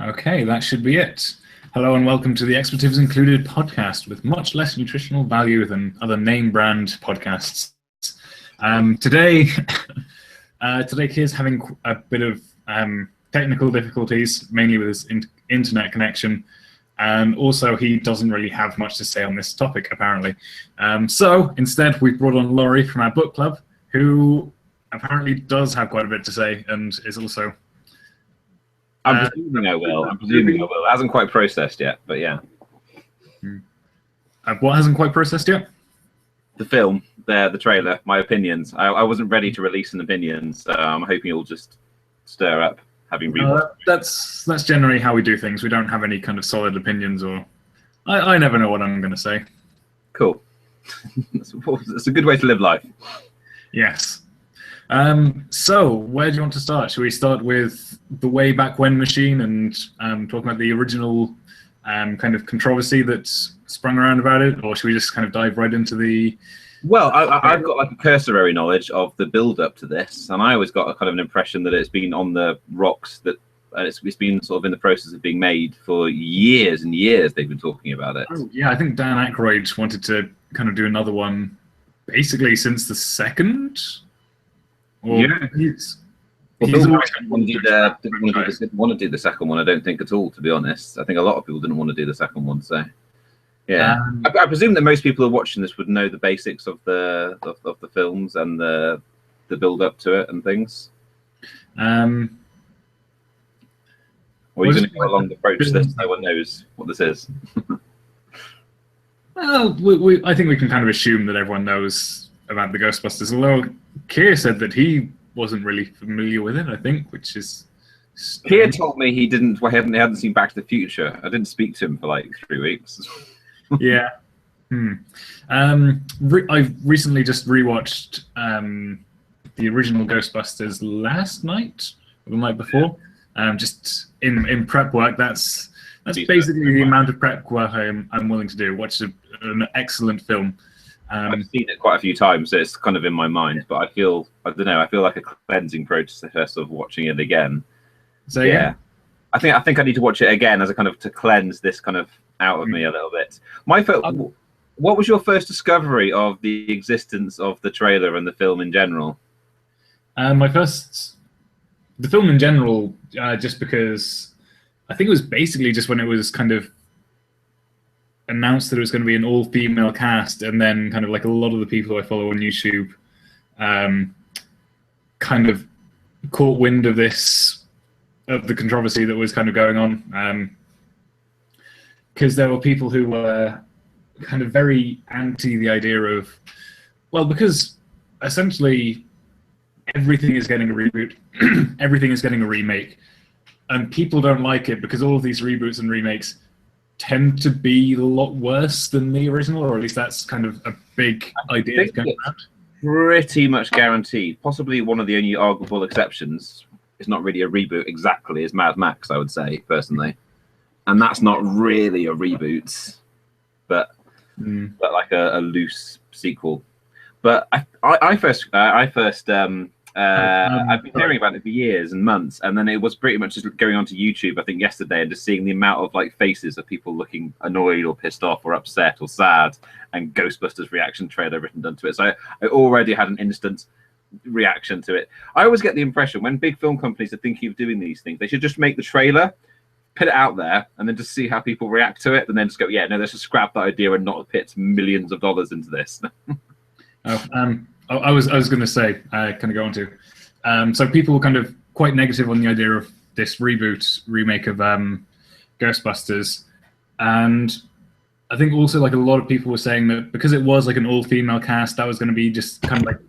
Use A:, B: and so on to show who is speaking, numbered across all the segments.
A: Okay, that should be it. Hello and welcome to the Expletives Included podcast with much less nutritional value than other name brand podcasts. Today, today Kier's having a bit of technical difficulties, mainly with his internet connection, and also he doesn't really have much to say on this topic, apparently. So instead, we've brought on Laurie from our book club, who apparently does have quite a bit to say and is also...
B: I'm presuming I will. It hasn't quite processed yet, but yeah.
A: What hasn't quite processed yet?
B: The film, the trailer, my opinions. I wasn't ready to release an opinion, so I'm hoping it'll just stir up having rewatched.
A: That's generally how we do things. We don't have any kind of solid opinions, or I never know what I'm going to say.
B: Cool. It's a good way to live life.
A: Yes. So where do you want to start? Should we start with the way back when machine and talk about the original kind of controversy that's sprung around about it, or should we just kind of dive right into the...
B: Well, I've got like a cursory knowledge of the build up to this, and I always got a kind of an impression that it's been on the rocks, that it's been sort of in the process of being made for years and years. They've been talking about it.
A: Oh, yeah, I think Dan Aykroyd wanted to kind of do another one basically since the second.
B: Yeah. Didn't want to do the second one, I don't think, at all, to be honest. I think a lot of people didn't want to do the second one, so yeah. I presume that most people who are watching this would know the basics of the films and the build up to it and things. Or are you going to go along the approach that no one knows what this is?
A: Well, I think we can kind of assume that everyone knows about the Ghostbusters, although Kier said that he wasn't really familiar with it, I think, which is...
B: Kier told me he hadn't seen Back to the Future. I didn't speak to him for like 3 weeks.
A: Yeah. I've recently just rewatched the original Ghostbusters last night, or the night before. Just in prep work, that's basically the amount of prep work I'm willing to do. Watch an excellent film.
B: I've seen it quite a few times, so it's kind of in my mind. But I feel like a cleansing process of watching it again.
A: So yeah,
B: I think I need to watch it again as a kind of to cleanse this kind of out of me a little bit. What was your first discovery of the existence of the trailer and the film in general?
A: The film in general, just because I think it was basically just when it was kind of announced that it was going to be an all-female cast, and then kind of like a lot of the people I follow on YouTube kind of caught wind of the controversy that was kind of going on, because there were people who were kind of very anti the idea of, well, because essentially everything is getting a reboot, everything is getting a remake, and people don't like it because all of these reboots and remakes tend to be a lot worse than the original, or at least that's kind of a big idea.
B: Pretty much guaranteed. Possibly one of the only arguable exceptions is not really a reboot exactly is Mad Max, I would say, personally. And that's not really a reboot, but like a loose sequel. But I've been hearing about it for years and months, and then it was pretty much just going onto YouTube, I think yesterday, and just seeing the amount of like faces of people looking annoyed or pissed off or upset or sad, and Ghostbusters reaction trailer written done to it. So I already had an instant reaction to it. I always get the impression when big film companies are thinking of doing these things, they should just make the trailer, put it out there, and then just see how people react to it, and then just go, yeah, no, let's just scrap that idea and not put millions of dollars into this.
A: I was going to say, kind of go on to. So people were kind of quite negative on the idea of this remake of Ghostbusters, and I think also like a lot of people were saying that because it was like an all-female cast, that was going to be just kind of like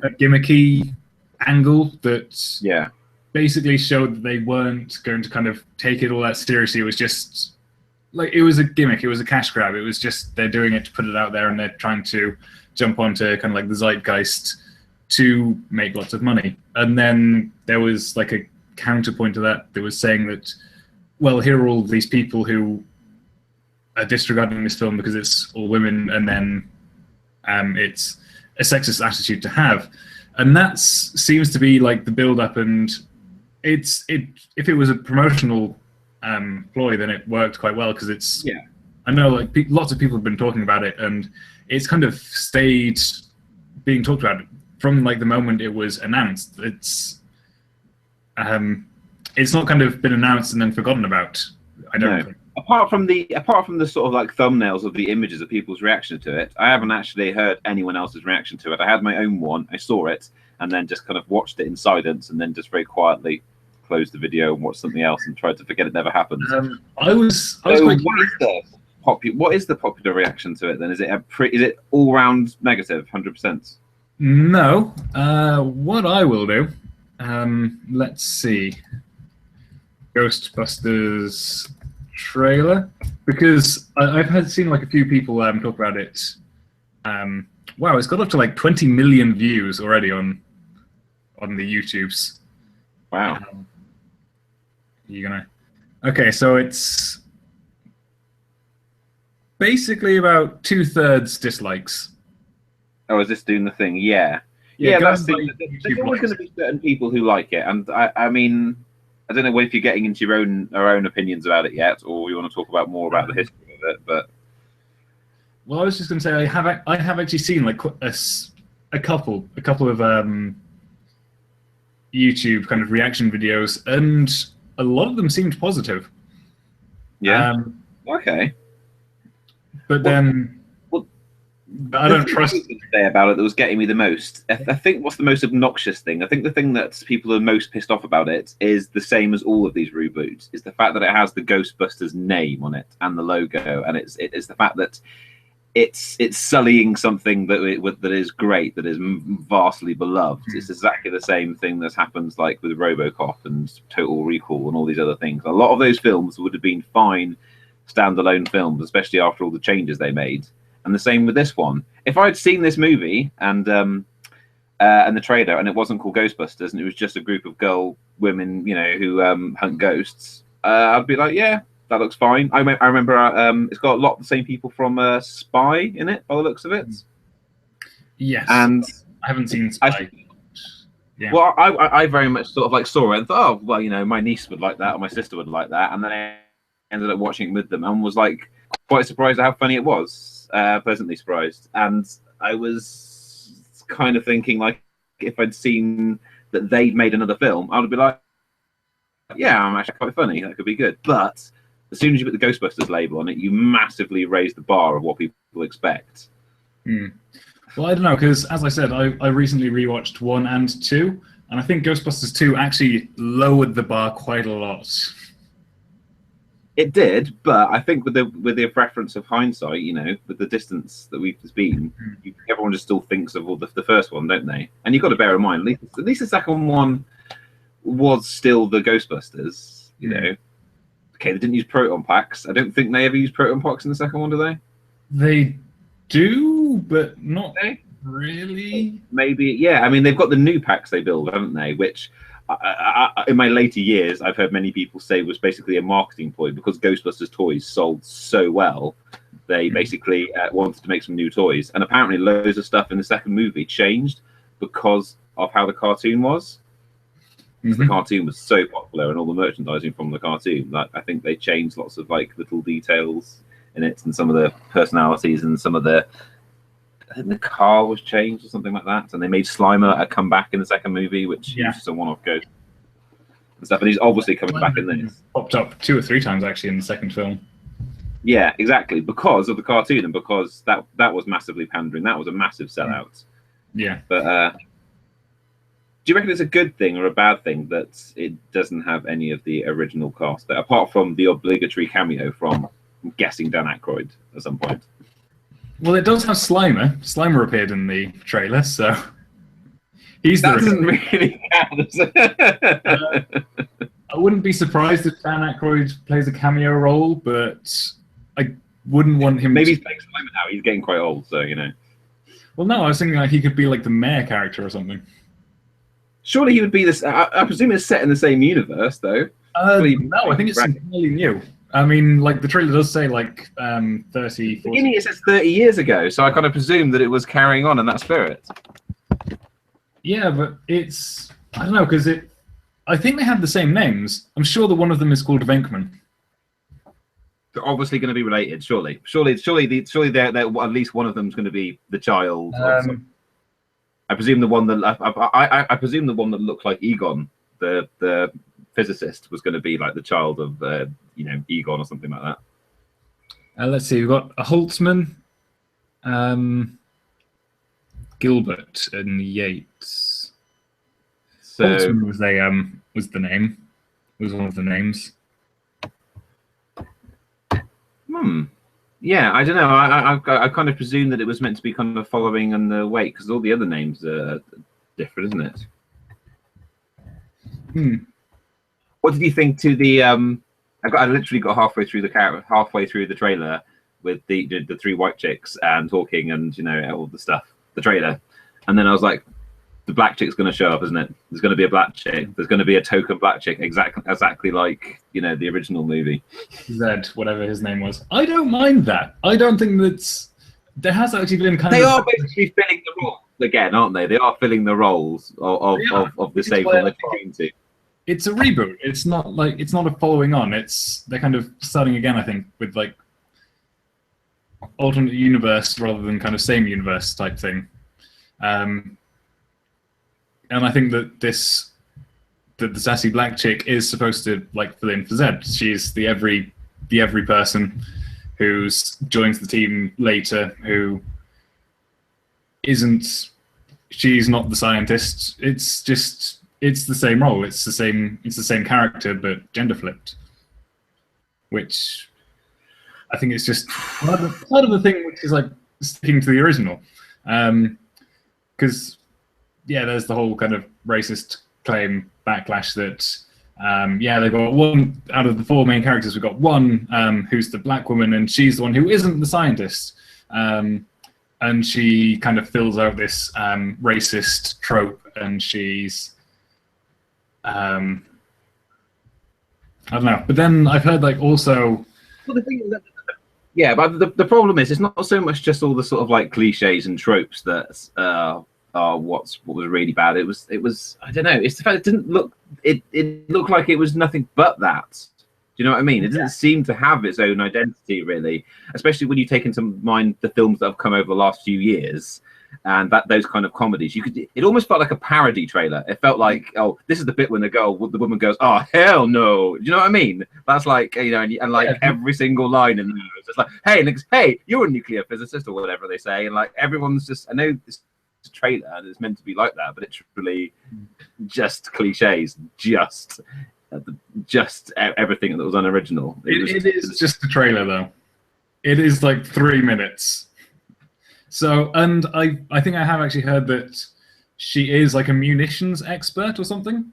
A: a gimmicky angle that basically showed that they weren't going to kind of take it all that seriously. It was just like, it was a gimmick, it was a cash grab. It was just they're doing it to put it out there, and they're trying to jump onto kind of like the zeitgeist to make lots of money. And then there was like a counterpoint to that that was saying that, well, here are all these people who are disregarding this film because it's all women, and then it's a sexist attitude to have. And that seems to be like the build-up, and if it was a promotional ploy, then it worked quite well because it's.
B: Yeah.
A: I know, like lots of people have been talking about it, and it's kind of stayed being talked about from like the moment it was announced. It's not kind of been announced and then forgotten about. I don't think.
B: Apart from the sort of like thumbnails of the images of people's reaction to it, I haven't actually heard anyone else's reaction to it. I had my own one. I saw it and then just kind of watched it in silence and then just very quietly closed the video and watched something else and tried to forget it never happened.
A: I was quite
B: what is the popular reaction to it then? Is it all round negative, 100%?
A: No. What I will do, let's see. Ghostbusters trailer, because I've seen like a few people talk about it. Wow, it's got up to like 20 million views already on the YouTubes.
B: Wow.
A: Okay, so it's basically about 2/3 dislikes.
B: Oh, is this doing the thing? Yeah, that's there's always going to be certain people who like it, and I mean, I don't know if you're getting into our own opinions about it yet, or you want to talk about more about the history of it. But
A: well, I was just going to say I have actually seen like a couple of YouTube kind of reaction videos, and a lot of them seemed positive.
B: Yeah. Okay.
A: But then. I don't trust
B: say about it that was getting me the most. I think what's the most obnoxious thing? I think the thing that people are most pissed off about it is the same as all of these reboots. Is the fact that it has the Ghostbusters name on it and the logo, and it's the fact that it's sullying something that is great, that is vastly beloved. It's exactly the same thing that happens like with RoboCop and Total Recall and all these other things. A lot of those films would have been fine standalone films, especially after all the changes they made. And the same with this one. If I'd seen this movie and the trailer, and it wasn't called Ghostbusters, and it was just a group of women, who hunt ghosts, I'd be like, yeah, that looks fine. I remember it's got a lot of the same people from Spy in it, by the looks of it.
A: Yes.
B: And
A: I haven't seen Spy.
B: Yeah. Well, I very much sort of like saw it and thought, oh, well, my niece would like that, or my sister would like that, and then I ended up watching it with them and was like quite surprised at how funny it was. Pleasantly surprised, and I was kind of thinking like if I'd seen that they'd made another film, I would be like, yeah, I'm actually quite funny, that could be good. But as soon as you put the Ghostbusters label on it, you massively raise the bar of what people expect.
A: Well, I don't know, because as I said, I recently rewatched 1 and 2, and I think Ghostbusters 2 actually lowered the bar quite a lot.
B: It did, but I think with the reference of hindsight, with the distance that we've been, everyone just still thinks of the first one, don't they? And you've got to bear in mind, at least the second one was still the Ghostbusters, Okay, they didn't use proton packs. I don't think they ever used proton packs in the second one, do they?
A: They do, but not really.
B: Maybe, yeah. I mean, they've got the new packs they build, haven't they? Which... in my later years, I've heard many people say was basically a marketing ploy because Ghostbusters toys sold so well. They basically wanted to make some new toys, and apparently loads of stuff in the second movie changed because of how the cartoon was. The cartoon was so popular, and all the merchandising from the cartoon. Like, I think they changed lots of like little details in it, and some of the personalities, and some of the. I think the car was changed or something like that, and they made Slimer come back in the second movie, which uses a one-off ghost and stuff. And he's obviously coming back in this.
A: Popped up 2 or 3 times actually in the second film.
B: Yeah, exactly, because of the cartoon and because that was massively pandering. That was a massive sellout.
A: Yeah.
B: But do you reckon it's a good thing or a bad thing that it doesn't have any of the original cast there, apart from the obligatory cameo from, I'm guessing, Dan Aykroyd at some point?
A: Well, it does have Slimer. Slimer appeared in the trailer, so he's
B: that doesn't really count.
A: I wouldn't be surprised if Dan Aykroyd plays a cameo role, but I wouldn't want him.
B: Maybe he's playing Slimer now. He's getting quite old, so
A: Well, no, I was thinking like he could be like the mayor character or something.
B: Surely he would be this. I presume it's set in the same universe, though.
A: No, I think it's entirely new. I mean, like, the trailer does say, like, 30, 40...
B: Beginning, it says 30 years ago, so I kind of presumed that it was carrying on in that spirit.
A: Yeah, but it's... I don't know, because I think they have the same names. I'm sure that one of them is called Venkman.
B: They're obviously going to be related, surely. Surely, they're at least one of them's going to be the child. I presume the one that I presume the one that looked like Egon, the physicist, was going to be like the child of Egon or something like that.
A: Let's see. We've got a Holtzman, Gilbert, and Yates.
B: So
A: Holtzman was the name. Was one of the names.
B: Yeah, I don't know. I kind of presume that it was meant to be kind of following on the wait, because all the other names are different, isn't it? What did you think to the? I literally got halfway through the trailer with the three white chicks and talking and all the stuff, the trailer, and then I was like, the black chick's going to show up, isn't it? There's going to be a black chick. There's going to be a token black chick, exactly like the original movie.
A: Zed, whatever his name was. I don't mind that. I don't think there has actually been kind
B: of. They are
A: a,
B: basically filling the role again, aren't they? They are filling the roles of the same one they're trying to.
A: It's a reboot. It's not a following on. They're kind of starting again, I think, with like alternate universe rather than kind of same universe type thing. And I think that the sassy black chick is supposed to like fill in for Zed. She's the every person who's joins the team later who isn't. She's not the scientist. It's the same role. It's the same character, but gender flipped. Which I think it's just part of the thing, which is like sticking to the original, because. Yeah, there's the whole kind of racist claim backlash that, they've got one out of the four main characters. We've got one who's the black woman, and she's the one who isn't the scientist. And she kind of fills out this racist trope, and she's, I don't know. But then I've heard like also.
B: Well, the thing is that, yeah, but the problem is it's not so much just all the sort of like cliches and tropes that. What was really bad. It was I don't know. It's the fact it didn't look. It looked like it was nothing but that. Do you know what I mean? It didn't seem to have its own identity really, especially when you take into mind the films that have come over the last few years and those kind of comedies. It almost felt like a parody trailer. It felt like, oh, this is the bit when the woman goes, oh hell no. Do you know what I mean? That's like and like every single line in there is just like, hey, you're a nuclear physicist or whatever they say, and like everyone's just. I know this. Trailer and it's meant to be like that, but it's really just cliches, just everything that was unoriginal.
A: It is just a trailer though. It is like 3 minutes. So, and I think I have actually heard that she is like a munitions expert or something,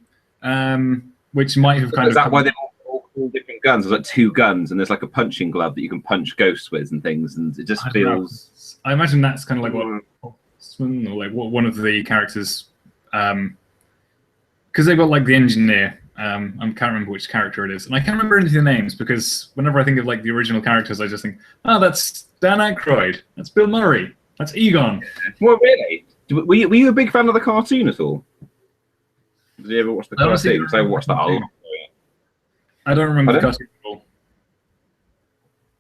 A: which might have kind of.
B: Is that why they're all different guns? There's like 2 guns, and there's like a punching glove that you can punch ghosts with and things, and it just feels.
A: I imagine that's kind of like what. Or like one of the characters, because they've got like the engineer. I can't remember which character it is, and I can't remember any of the names because whenever I think of like the original characters, I just think, oh, that's Dan Aykroyd, that's Bill Murray, that's Egon.
B: Well, really, were you a big fan of the cartoon at all? Did you ever watch the cartoon? Because I watched that a lot.
A: I don't remember the cartoon at all.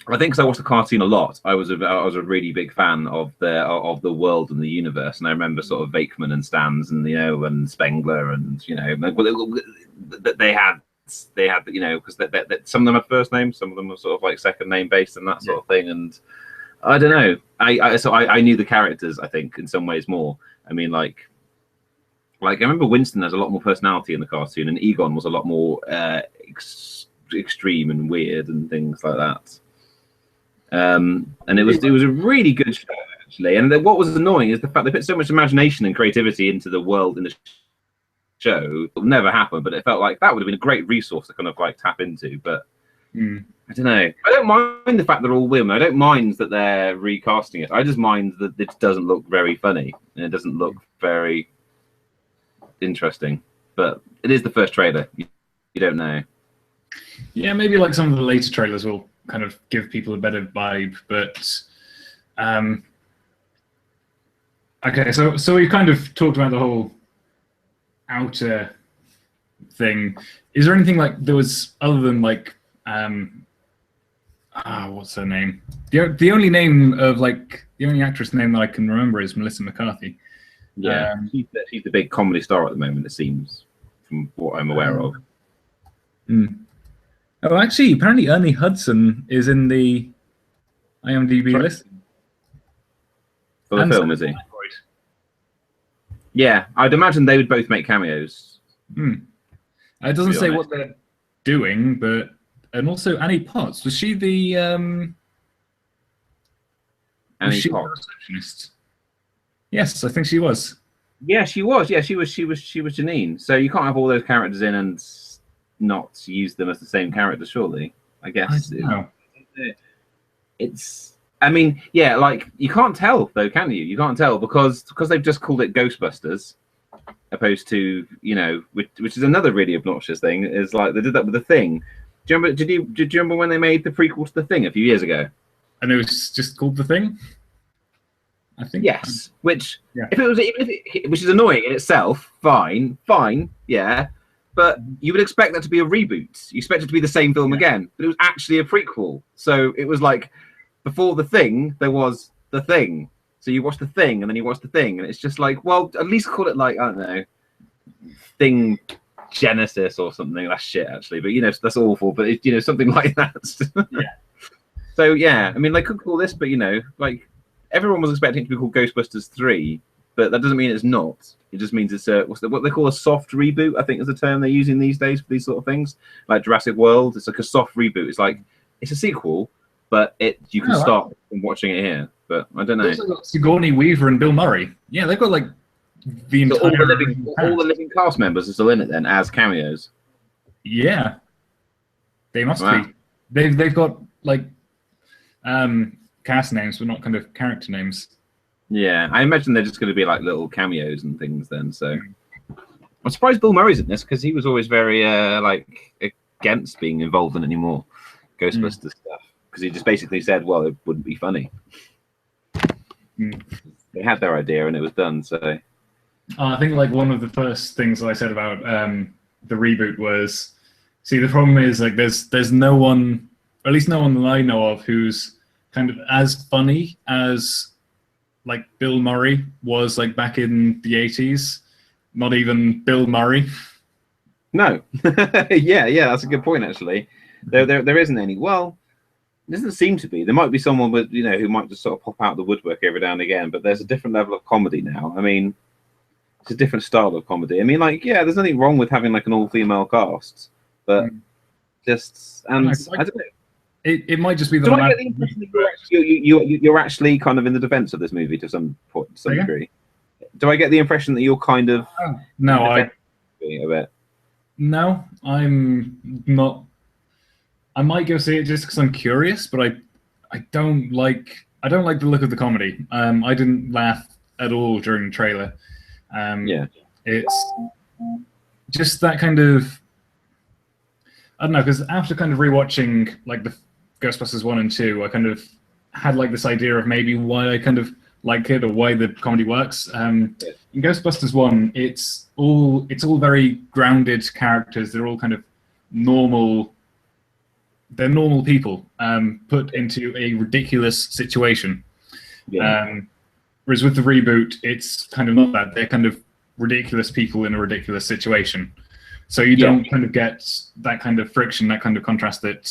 B: I think because I watched the cartoon a lot, I was a really big fan of the world and the universe, and I remember sort of Wakeman and Stans and and Spengler and they had because some of them had first names, some of them were sort of like second name based and that sort of thing, and I don't know. I knew the characters, I think, in some ways more. I mean, like I remember Winston has a lot more personality in the cartoon, and Egon was a lot more extreme and weird and things like that. And it was a really good show actually. And what was annoying is the fact they put so much imagination and creativity into the world in the show. It'll never happen, but it felt like that would have been a great resource to kind of like tap into. But I don't know. I don't mind the fact they're all women. I don't mind that they're recasting it. I just mind that it doesn't look very funny and it doesn't look very interesting. But it is the first trailer. You don't know.
A: Yeah, maybe like some of the later trailers will kind of give people a better vibe, but okay, so we kind of talked about the whole outer thing. Is there anything like there was other than like What's her name? The only name of like the only actress name that I can remember is Melissa McCarthy.
B: Yeah, she's the big comedy star at the moment. It seems, from what I'm aware of.
A: Oh, actually, apparently Ernie Hudson is in the IMDb list.
B: For the film, is he? Yeah, I'd imagine they would both make cameos.
A: It doesn't say what they're doing, but and also Annie Potts, was she the
B: Annie Potts,
A: the receptionist? Yes, I think she was.
B: Yeah, she was. Yeah, she was Janine. So you can't have all those characters in and not use them as the same character, surely. I guess. It's. I mean, yeah, like you can't tell though, can you? You can't tell because they've just called it Ghostbusters, opposed to which is another really obnoxious thing. Is like they did that with The Thing. Do you remember? Did you remember when they made the prequel to The Thing a few years ago?
A: And it was just called The Thing. I think.
B: Yes, which which is annoying in itself. Fine, yeah. But you would expect that to be a reboot. You expect it to be the same film again, but it was actually a prequel. So it was like before The Thing, there was The Thing. So you watch The Thing, and then you watch The Thing, and it's just like, well, at least call it like I don't know, Thing Genesis or something. That's shit, actually. But that's awful. But something like that.
A: Yeah.
B: So yeah, I mean, they could call this, but like everyone was expecting it to be called Ghostbusters 3. But that doesn't mean it's not. It just means it's what they call a soft reboot, I think is the term they're using these days for these sort of things. Like Jurassic World, it's like a soft reboot. It's like it's a sequel, but you can start from watching it here. But I don't know.
A: Also got Sigourney Weaver and Bill Murray. Yeah, they've got like the entire
B: all the living cast members are still in it then as cameos.
A: Yeah, they must be. They've got like cast names, but not kind of character names.
B: Yeah, I imagine they're just going to be like little cameos and things then. So I'm surprised Bill Murray's in this because he was always very like against being involved in any more Ghostbusters stuff because he just basically said, well, it wouldn't be funny. They had their idea and it was done. So
A: I think like one of the first things that I said about the reboot was, see, the problem is like there's no one, or at least no one that I know of, who's kind of as funny as like Bill Murray was like back in the 80s. Not even Bill Murray.
B: No. yeah, that's a good point actually. There isn't any. Well, there doesn't seem to be. There might be someone with who might just sort of pop out of the woodwork every now and again, but there's a different level of comedy now. I mean, it's a different style of comedy. I mean, like, yeah, there's nothing wrong with having like an all-female cast, but I don't know.
A: It might just be the.
B: Do I get the impression that you're actually kind of in the defense of this movie to some point, to some degree? Do I get the impression that you're kind of
A: a
B: bit?
A: No, I'm not. I might go see it just because I'm curious, but I don't like the look of the comedy. I didn't laugh at all during the trailer. It's just that kind of. I don't know, because after kind of rewatching like the Ghostbusters 1 and 2, I kind of had like this idea of maybe why I kind of like it or why the comedy works. In Ghostbusters 1, it's all very grounded characters. They're all kind of normal. They're normal people put into a ridiculous situation. Whereas with the reboot, it's kind of not that. They're kind of ridiculous people in a ridiculous situation. So you don't kind of get that kind of friction, that kind of contrast that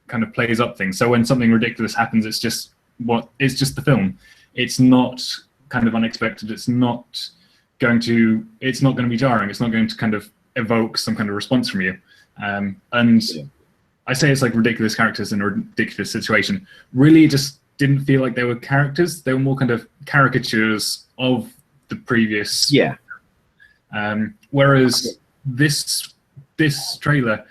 A: kind of plays up things. So when something ridiculous happens, it's just the film. It's not kind of unexpected. It's not going to be jarring. It's not going to kind of evoke some kind of response from you. I say it's like ridiculous characters in a ridiculous situation. Really, it just didn't feel like they were characters. They were more kind of caricatures of the previous.
B: Yeah.
A: Whereas this trailer,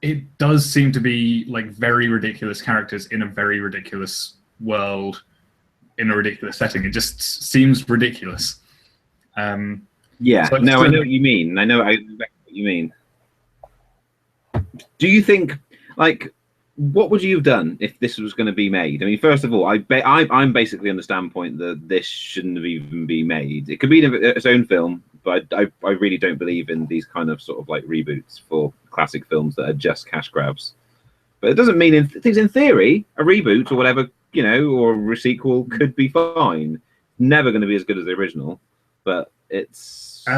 A: it does seem to be like very ridiculous characters in a very ridiculous world, in a ridiculous setting. It just seems ridiculous.
B: So I know what you mean. I know exactly what you mean. Do you think, like, what would you have done if this was going to be made? I mean, first of all, I'm basically on the standpoint that this shouldn't have even be made. It could be its own film, but I really don't believe in these kind of sort of like reboots for classic films that are just cash grabs. But it doesn't mean in theory a reboot or whatever, you know, or a sequel could be fine. Never going to be as good as the original, but it's which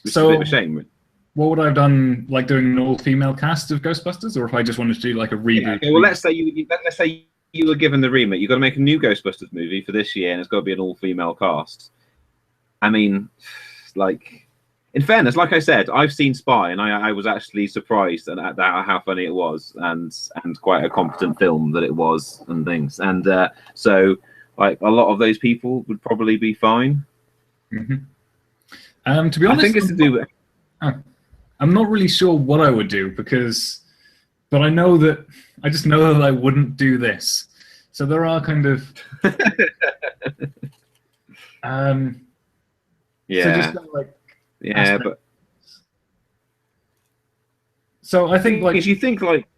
B: is a bit of a shame.
A: What would I have done, like doing an all-female cast of Ghostbusters, or if I just wanted to do like a reboot?
B: Yeah, okay, well, let's say you were given the remit. You've got to make a new Ghostbusters movie for this year, and it's got to be an all-female cast. I mean, like, in fairness, like I said, I've seen Spy, and I was actually surprised at how funny it was, and quite a competent film that it was, and things. And so, like, a lot of those people would probably be fine.
A: Mm-hmm. To be honest,
B: I think it's to do with.
A: I'm not really sure what I would do but I know that I just know that I wouldn't do this. So there are kind of
B: yeah,
A: so just kind of like
B: but
A: so I think like
B: if you think like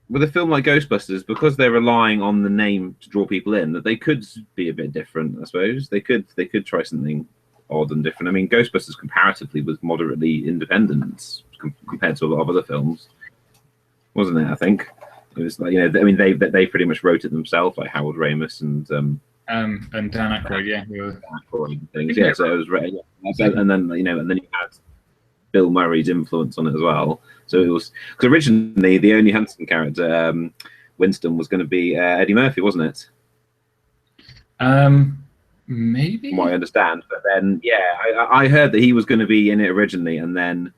B: with a film like Ghostbusters, because they're relying on the name to draw people in, that they could be a bit different. I suppose they could try something odd and different. I mean, Ghostbusters comparatively was moderately independent compared to a lot of other films, wasn't it? I think it was like, you know, I mean, they pretty much wrote it themselves, like Harold Ramis and Dan
A: Aykroyd, yeah,
B: things. Yeah, so it was and then you had Bill Murray's influence on it as well. So it was because originally the only Huntsman character, Winston, was going to be Eddie Murphy, wasn't it?
A: Maybe.
B: From what I understand, but then I heard that he was going to be in it originally, and then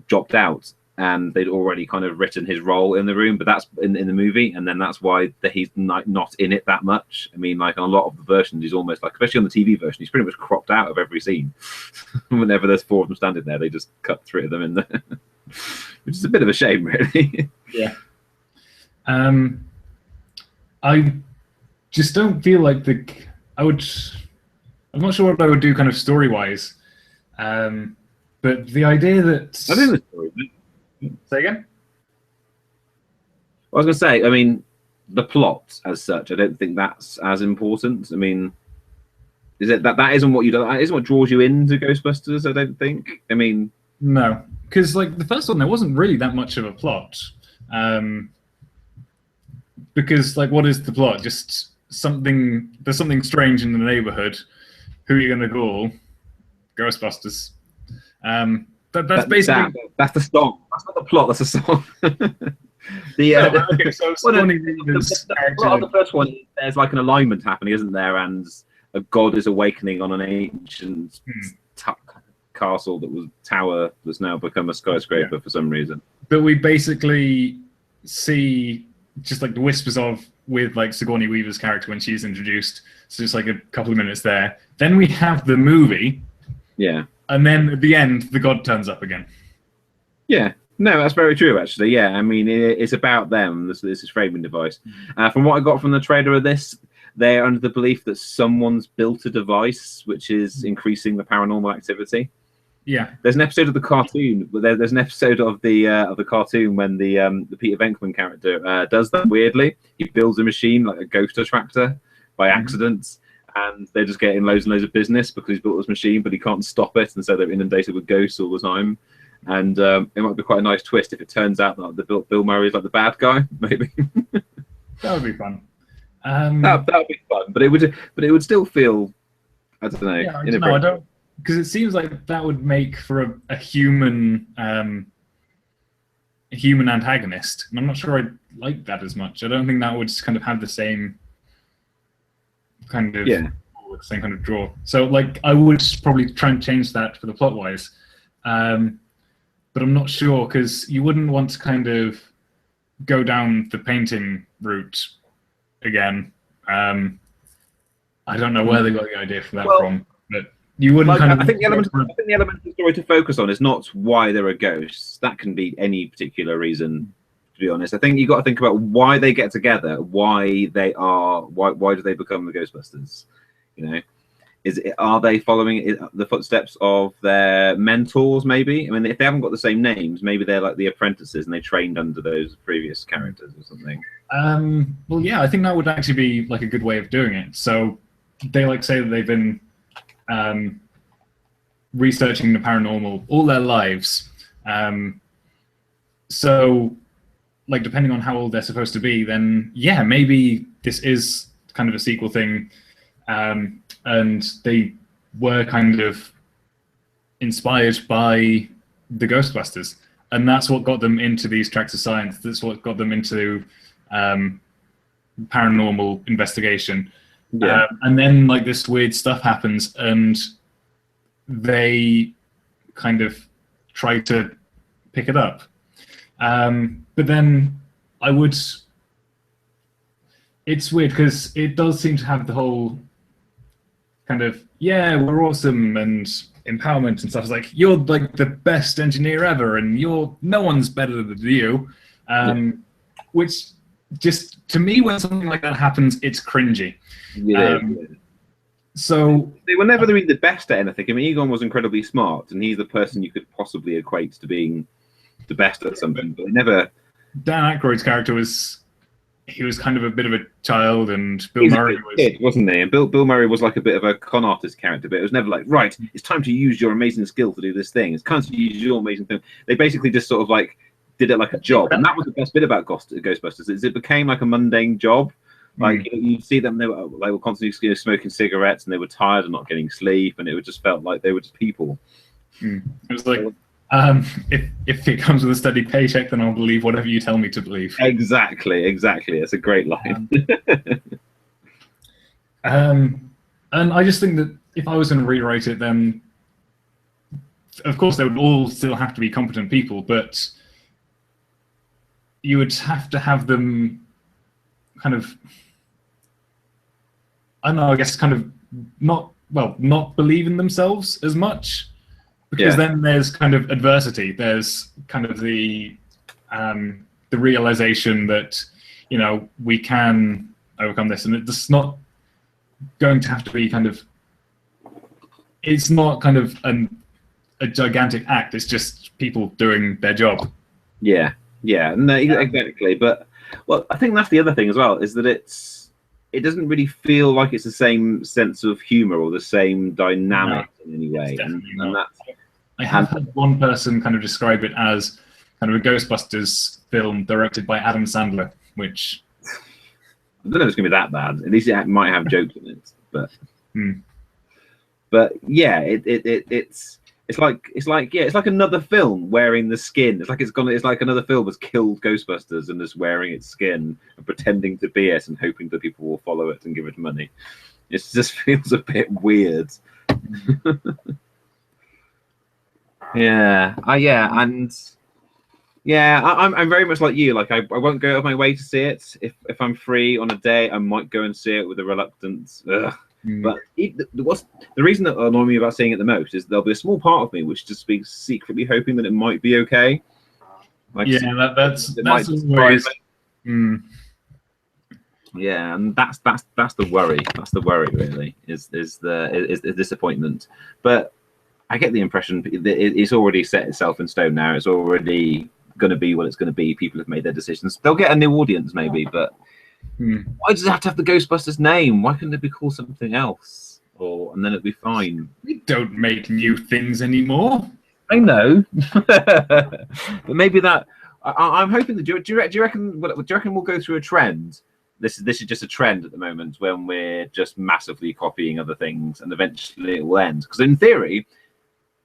B: dropped out, and they'd already kind of written his role in the room, but that's in the movie, and then that's why he's not in it that much. I mean, like on a lot of the versions, he's almost like, especially on the TV version, he's pretty much cropped out of every scene. Whenever there's four of them standing there, they just cut three of them in there, which is a bit of a shame, really.
A: Yeah. I just don't feel like I'm not sure what I would do kind of story-wise, but the idea that...
B: I think the story...
A: Say again?
B: I was going to say, I mean, the plot as such, I don't think that's as important. I mean, is it that isn't what that isn't what draws you into Ghostbusters, I don't think. I mean...
A: No, because like the first one, there wasn't really that much of a plot. Because like, what is the plot? Just there's something strange in the neighborhood. Who are you going to call? Ghostbusters. That's basically
B: that's the song. That's not the plot. That's a song.
A: Okay, so
B: the plot of the first one, there's like an alignment happening, isn't there? And a god is awakening on an ancient castle tower that's now become a skyscraper for some reason.
A: But we basically see just like the whispers with like Sigourney Weaver's character when she's introduced. So just like a couple of minutes there. Then we have the movie.
B: Yeah.
A: And then at the end, the god turns up again.
B: Yeah. No, that's very true, actually. Yeah, I mean, it's about them. This is framing device. From what I got from the trailer of this, they're under the belief that someone's built a device which is increasing the paranormal activity.
A: Yeah.
B: There's an episode of the cartoon. There's an episode of the cartoon when the Peter Venkman character does that weirdly. He builds a machine like a ghost attractor by accident, and they're just getting loads and loads of business because he's built this machine, but he can't stop it, and so they're inundated with ghosts all the time. And it might be quite a nice twist if it turns out that Bill Murray is like the bad guy, maybe.
A: That would be fun.
B: That would be fun, but it would still feel, I don't know.
A: Yeah, I don't, because it seems like that would make for a human antagonist, and I'm not sure I like that as much. I don't think that would just kind of have the same kind of same kind of draw. So like I would probably try and change that for the plot wise. But I'm not sure, because you wouldn't want to kind of go down the painting route again. I don't know where they got the idea for that from, but you wouldn't kind of...
B: I think the element of the story to focus on is not why there are ghosts. That can be any particular reason, to be honest. I think you've got to think about why they get together, why do they become the Ghostbusters, you know? Are they following the footsteps of their mentors, maybe? I mean, if they haven't got the same names, maybe they're like the apprentices and they trained under those previous characters or something.
A: Well, yeah, I think that would actually be like a good way of doing it. So they like say that they've been researching the paranormal all their lives. So like depending on how old they're supposed to be, then yeah, maybe this is kind of a sequel thing, and they were kind of inspired by the Ghostbusters, and that's what got them into these tracks of science. That's what got them into paranormal investigation.
B: Yeah.
A: And then like this weird stuff happens, and they kind of try to pick it up. But then it's weird because it does seem to have the whole kind of, yeah, we're awesome and empowerment and stuff. It's like, you're like the best engineer ever and no one's better than you. Which just, to me, when something like that happens, it's cringy.
B: Yeah.
A: So
B: they were never really the best at anything. I mean, Egon was incredibly smart, and he's the person you could possibly equate to being the best at something, but they never.
A: Dan Aykroyd's character was kind of a bit of a child, and Bill Murray was
B: kid, wasn't he? And Bill Murray was like a bit of a con artist character, but it was never like, right, it's time to use your amazing skill to do this thing. It's time to use your amazing thing. They basically just sort of like did it like a job, and that was the best bit about Ghostbusters. Is it became like a mundane job. Like you'd see them, they were constantly smoking cigarettes, and they were tired and not getting sleep, and it just felt like they were just people.
A: It was like, if it comes with a steady paycheck, then I'll believe whatever you tell me to believe.
B: Exactly. It's a great line.
A: And I just think that if I was going to rewrite it, then of course they would all still have to be competent people, but you would have to have them kind of, I don't know, I guess kind of not believe in themselves as much, because then there's kind of adversity. There's kind of the realization that, you know, we can overcome this, and it's not going to have to be kind of, it's not kind of a gigantic act. It's just people doing their job.
B: Yeah, no, exactly. But well, I think that's the other thing as well, is that it doesn't really feel like it's the same sense of humor or the same dynamic in any way. And that's,
A: I have had one person kind of describe it as kind of a Ghostbusters film directed by Adam Sandler, which
B: I don't know if it's going to be that bad. At least it might have jokes in it, but yeah, it's like another film wearing the skin. It's like another film has killed Ghostbusters and is wearing its skin and pretending to be it and hoping that people will follow it and give it money. It just feels a bit weird. I'm very much like you. Like I won't go out of my way to see it. If I'm free on a day, I might go and see it with a reluctance. But the reason that annoys me about seeing it the most is there'll be a small part of me which just be secretly hoping that it might be okay. Like,
A: that's
B: yeah, and that's the worry. That's the worry, really, is the disappointment. But I get the impression it's already set itself in stone now. It's already going to be what it's going to be. People have made their decisions. They'll get a new audience, maybe, but why does it have to have the Ghostbusters name? Why couldn't it be called something else? And then it'd be fine.
A: We don't make new things anymore.
B: I know, but maybe that. I'm hoping that. Do you reckon we'll go through a trend? This is just a trend at the moment when we're just massively copying other things, and eventually it will end. Because in theory,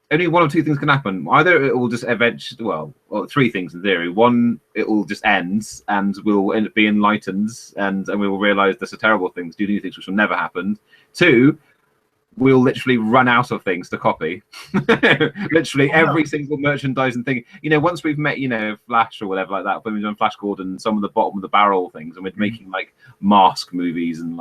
B: only one or two things can happen. Either it will just eventually, well, three things in theory. One, it will just end, and we'll end up being enlightened, and we will realise there's a terrible things, do new things which will never happen. Two, we'll literally run out of things to copy. Literally every single merchandising thing. You know, once we've met, Flash or whatever like that, when we've done Flash Gordon, some of the bottom of the barrel things, and we're making like mask movies and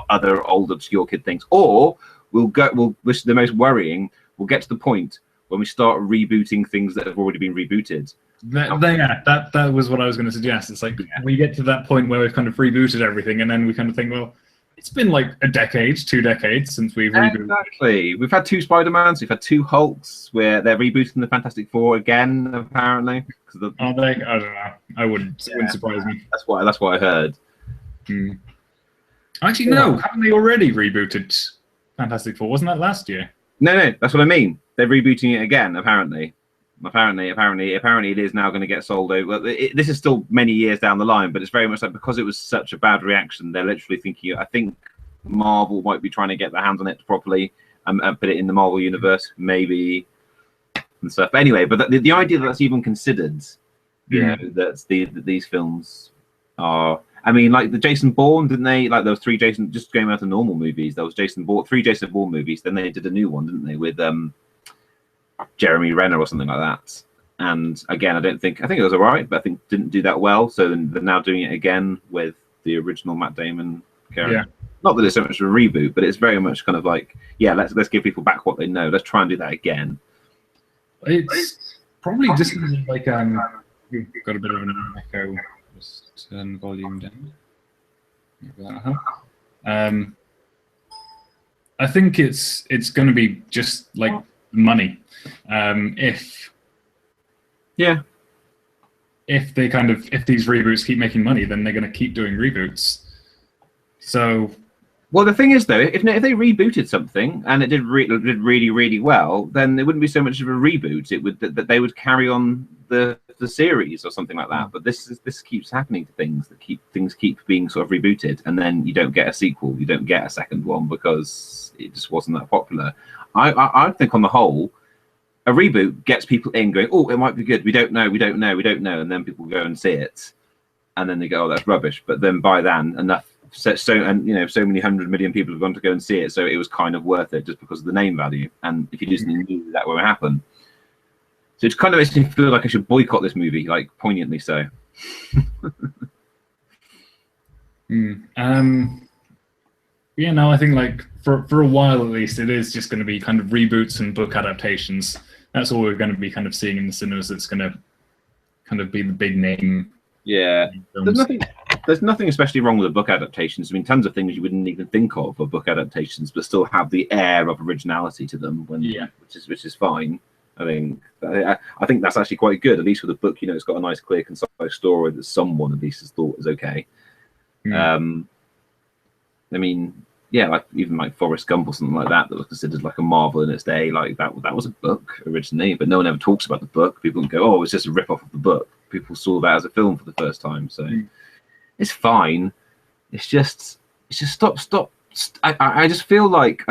B: other old obscure kid things. Or which is the most worrying, we'll get to the point when we start rebooting things that have already been rebooted.
A: That was what I was going to suggest. It's like we get to that point where we've kind of rebooted everything, and then we kind of think, well, it's been like a decade, 2 decades since we've rebooted.
B: Exactly. We've had 2 Spider-Mans, we've had 2 Hulks, where they're rebooting the Fantastic Four again, apparently.
A: Are they? I don't know. It wouldn't surprise me.
B: That's what I heard.
A: Actually, no. Haven't they already rebooted Fantastic Four? Wasn't that last year?
B: No, that's what I mean. They're rebooting it again, apparently. Apparently, it is now going to get sold over. This is still many years down the line, but it's very much like because it was such a bad reaction, they're literally thinking. I think Marvel might be trying to get their hands on it properly and put it in the Marvel universe, maybe and stuff. But anyway, but the idea that that's even considered, you know, that these films are. I mean, like the Jason Bourne, didn't they? Like there was 3 Jason, just going out of normal movies. There was 3 Jason Bourne movies. Then they did a new one, didn't they, with Jeremy Renner or something like that. And again, I think it was alright, but I think didn't do that well. So then they're now doing it again with the original Matt Damon character. Yeah. Not that it's so much of a reboot, but it's very much kind of like, yeah, let's give people back what they know. Let's try and do that again.
A: It's probably just like we've got a bit of an echo. Just turn the volume down. I think it's going to be just like money. If these reboots keep making money, then they're going to keep doing reboots. So,
B: well, the thing is though, if they rebooted something and it did really, really well, then it wouldn't be so much of a reboot. It would that they would carry on the series or something like that. But this keeps happening to things keep being sort of rebooted, and then you don't get a sequel, you don't get a second one because it just wasn't that popular. I think on the whole, a reboot gets people in going, oh, it might be good. We don't know, and then people go and see it, and then they go, oh, that's rubbish. But then by then, enough. So many 100 million people have gone to go and see it, so it was kind of worth it just because of the name value. And if you do something new, that won't happen. So it kind of makes me feel like I should boycott this movie, like poignantly so.
A: Yeah, no, I think like for a while at least, it is just going to be kind of reboots and book adaptations. That's all we're going to be kind of seeing in the cinemas. It's going to kind of be the big name.
B: Yeah, there's nothing especially wrong with the book adaptations. I mean, tons of things you wouldn't even think of for book adaptations, but still have the air of originality to them. Which is fine. I think that's actually quite good. At least with a book, it's got a nice, clear, concise story that someone at least has thought is okay. I mean, yeah, like even like Forrest Gump or something like that was considered like a marvel in its day. Like that was a book originally, but no one ever talks about the book. People go, oh, it's just a rip off of the book. People saw that as a film for the first time, so it's fine. It's just stop. I just feel like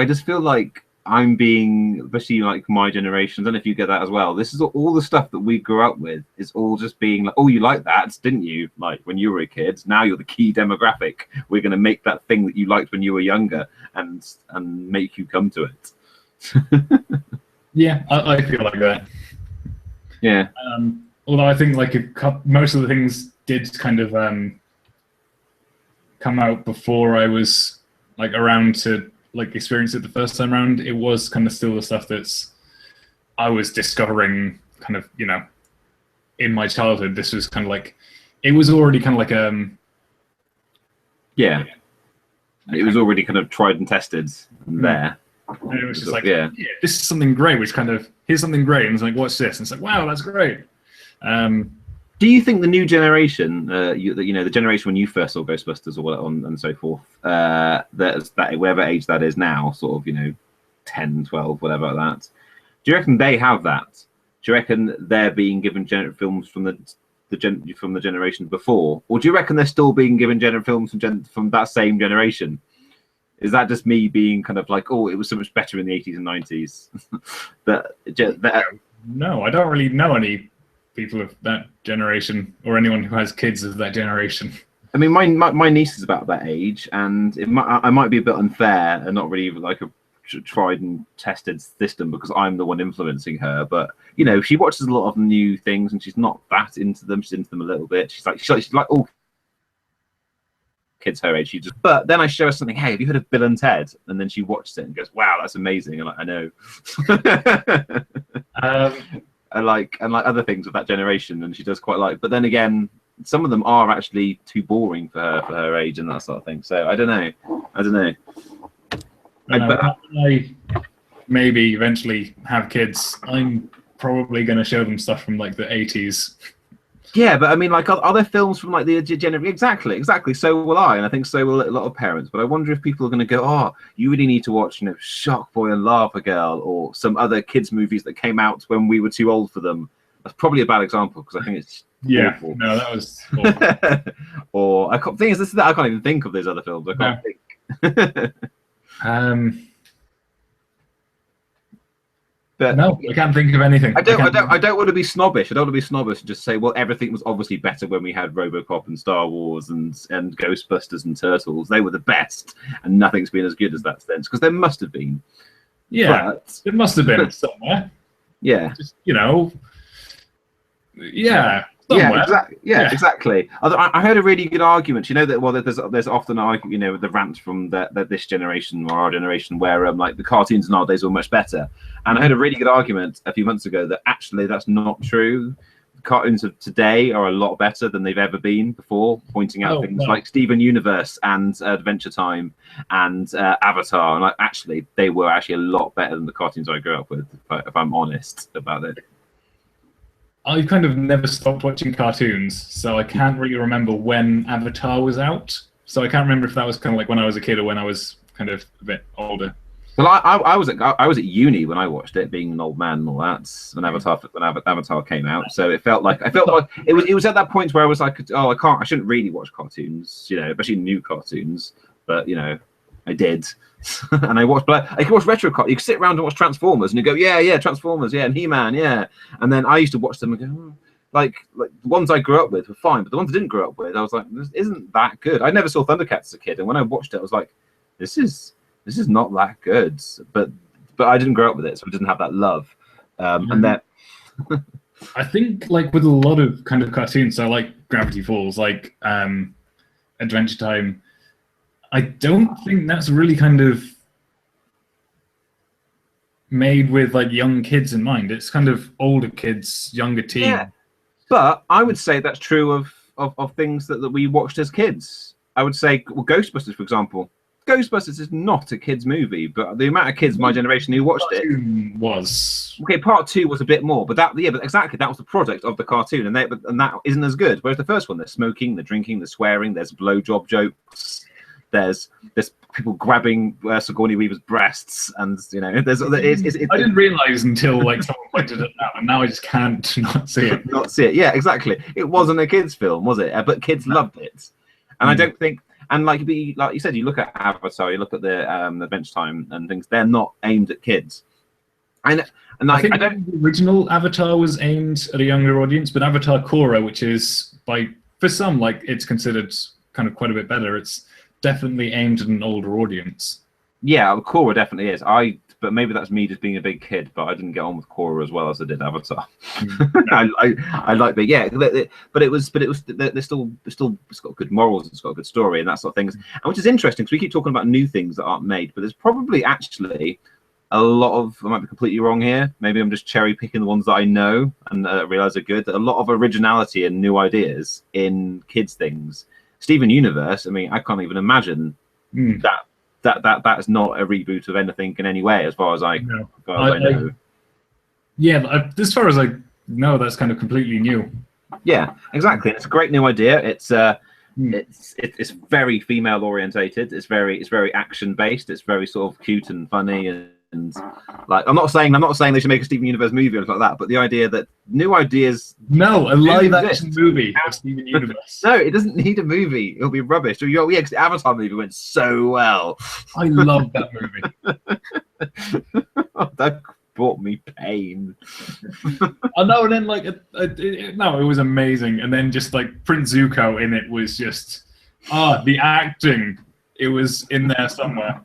B: I'm being, especially like my generation. I don't know if you get that as well. This is all the stuff that we grew up with is all just being like, oh, you like that, didn't you? Like when you were a kid. Now you're the key demographic. We're going to make that thing that you liked when you were younger and make you come to it.
A: Yeah, I feel like that.
B: Yeah.
A: Although I think like most of the things did kind of come out before I was like around to like experience it the first time around. It was kind of still the stuff I was discovering kind of, in my childhood. This was kind of like, it was already kind of like
B: yeah. It was already kind of tried and tested there.
A: And it was just like, yeah, this is something great, which kind of, here's something great. And it's like, what's this? And it's like, wow, that's great.
B: Do you think the new generation, the generation when you first saw Ghostbusters or and so forth, that whatever age that is now, sort of 10, 12, whatever like that, do you reckon they have that? Do you reckon they're being given films from the generation before, or do you reckon they're still being given films from that same generation? Is that just me being kind of like, oh, it was so much better in the 80s and 90s?
A: No, I don't really know any people of that generation or anyone who has kids of that generation.
B: I mean, my niece is about that age, and I might be a bit unfair and not really like a tried and tested system because I'm the one influencing her. But she watches a lot of new things, and she's not that into them. She's into them a little bit. She's like all kids her age. But then I show her something. Hey, have you heard of Bill and Ted? And then she watches it and goes, "Wow, that's amazing!" And I know. And like other things of that generation, and she does quite like. But then again, some of them are actually too boring for her age and that sort of thing. So I don't know.
A: I maybe eventually have kids. I'm probably going to show them stuff from like the 80s.
B: Yeah, but I mean, like, are there films from like the generation? Exactly. So will I, and I think so will a lot of parents. But I wonder if people are going to go, oh, you really need to watch, Shock Boy and Lava Girl, or some other kids movies that came out when we were too old for them, That's probably a bad example because I think it's awful.
A: No, that was awful.
B: Or I can't, thing is, this is that I can't even think of those other films. I can't think. But
A: no, I can't think of anything.
B: I don't want to be snobbish. I don't want to be snobbish and just say, well, everything was obviously better when we had RoboCop and Star Wars and Ghostbusters and Turtles. They were the best, and nothing's been as good as that since. Because there must have been.
A: Yeah, it must have been somewhere.
B: Yeah,
A: just, yeah. Somewhere.
B: Yeah, exactly. I heard a really good argument. You know that there's often an argument, the rant from this generation or our generation where like the cartoons nowadays are much better. And I heard a really good argument a few months ago that actually that's not true. The cartoons of today are a lot better than they've ever been before, pointing out things like Steven Universe and Adventure Time and Avatar. And actually, they were actually a lot better than the cartoons I grew up with, if I'm honest about it.
A: I've kind of never stopped watching cartoons, so I can't really remember when Avatar was out. So I can't remember if that was kind of like when I was a kid or when I was kind of a bit older.
B: Well, I was at uni when I watched it, being an old man and all that. When Avatar came out, so it felt like it was at that point where I was like, oh, I shouldn't really watch cartoons, especially new cartoons, but I did. And I watched retro cartoons. You could sit around and watch Transformers and you go, yeah, Transformers, yeah, and He-Man, yeah. And then I used to watch them and go, like the ones I grew up with were fine, but the ones I didn't grow up with, I was like, this isn't that good. I never saw Thundercats as a kid, and when I watched it, I was like, this is not that good. But I didn't grow up with it, so I didn't have that love. And then
A: I think like with a lot of kind of cartoons, so like Gravity Falls, like Adventure Time, I don't think that's really kind of made with like young kids in mind. It's kind of older kids, younger teens.
B: Yeah, but I would say that's true of things that we watched as kids. I would say, well, Ghostbusters, for example. Ghostbusters is not a kids movie, but the amount of kids my generation who watched it
A: was
B: okay. Part 2 was a bit more, but but exactly that was the product of the cartoon, and that isn't as good. Whereas the first one, there's smoking, the drinking, the swearing, there's blowjob jokes. There's people grabbing Sigourney Weaver's breasts, and there's. I
A: didn't realize until like someone pointed it out, and now I just can't not see it.
B: Not see it. Yeah, exactly. It wasn't a kids' film, was it? But kids loved it, and I don't think. And like you said, you look at Avatar, you look at the Adventure Time and things. They're not aimed at kids. And like,
A: I think the original Avatar was aimed at a younger audience, but Avatar Korra, which is for some like it's considered kind of quite a bit better. It's definitely aimed at an older audience.
B: Yeah, Korra definitely is. But maybe that's me just being a big kid, but I didn't get on with Korra as well as I did Avatar. I like it, yeah. But it's got good morals, it's got a good story and that sort of things. And which is interesting because we keep talking about new things that aren't made, but there's probably actually a lot of, I might be completely wrong here. Maybe I'm just cherry picking the ones that I know and realize are good. A lot of originality and new ideas in kids things. Steven Universe. I mean, I can't even imagine that is not a reboot of anything in any way, as far as I know.
A: Yeah, as far as I know, that's kind of completely new.
B: Yeah, exactly. It's a great new idea. It's very female orientated. It's very action based. It's very sort of cute and funny and like I'm not saying they should make a Steven Universe movie or anything like that, but the idea that new ideas
A: a live action movie of Steven Universe.
B: No, it doesn't need a movie. It'll be rubbish. So the Avatar movie went so well.
A: I love that movie.
B: That brought me pain.
A: I know, and then like it was amazing, and then just like Prince Zuko in it was just the acting. It was in there somewhere.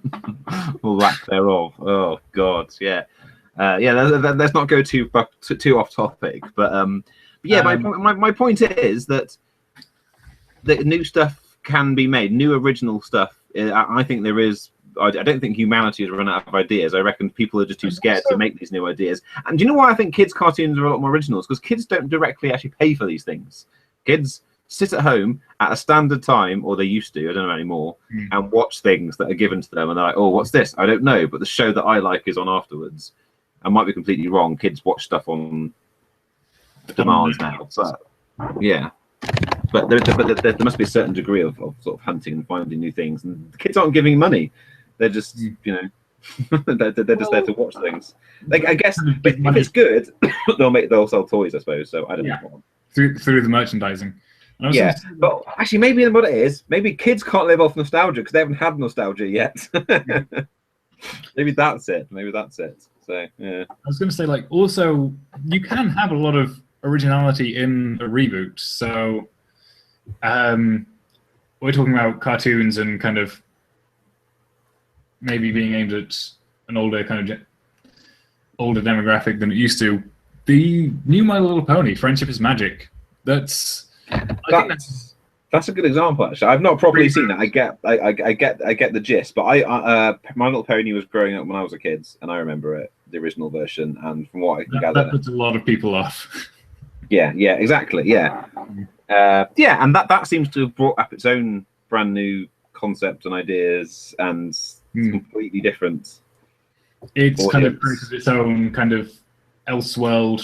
B: Lack thereof. Oh God, yeah. Let's not go too off topic, but yeah. My point is that new stuff can be made, new original stuff. I think there is. I don't think humanity has run out of ideas. I reckon people are just too scared to make these new ideas. And do you know why I think kids' cartoons are a lot more original? Because kids don't directly actually pay for these things. Kids sit at home at a standard time, or they used to, I don't know anymore, and watch things that are given to them, and they're like, oh, what's this? I don't know, but the show that I like is on afterwards. I might be completely wrong. Kids watch stuff on demand now, but yeah. But there must be a certain degree of sort of hunting and finding new things, and the kids aren't giving money. They're just, They're just there to watch things. Like, I guess
A: Kind of give
B: if
A: money
B: it's good, they'll sell toys, I suppose. So I don't know.
A: through the merchandising. And I was gonna
B: Yeah,
A: say,
B: but actually, maybe what it is, maybe kids can't live off nostalgia because they haven't had nostalgia yet. Maybe that's it. Maybe that's it. So yeah.
A: I was going to say, like, also you can have a lot of originality in a reboot. So, we're talking about cartoons and kind of maybe being aimed at an older older demographic than it used to. The new My Little Pony, Friendship is Magic. I think
B: That's a good example. Actually, I've not properly seen it. I get the gist, but My Little Pony was growing up when I was a kid, and I remember it, the original version. And from what I can gather,
A: that puts a lot of people off.
B: Yeah, exactly. Yeah, and that seems to have brought up its own brand new concept and ideas, and it's completely different.
A: It's kind of created its own kind of Elseworld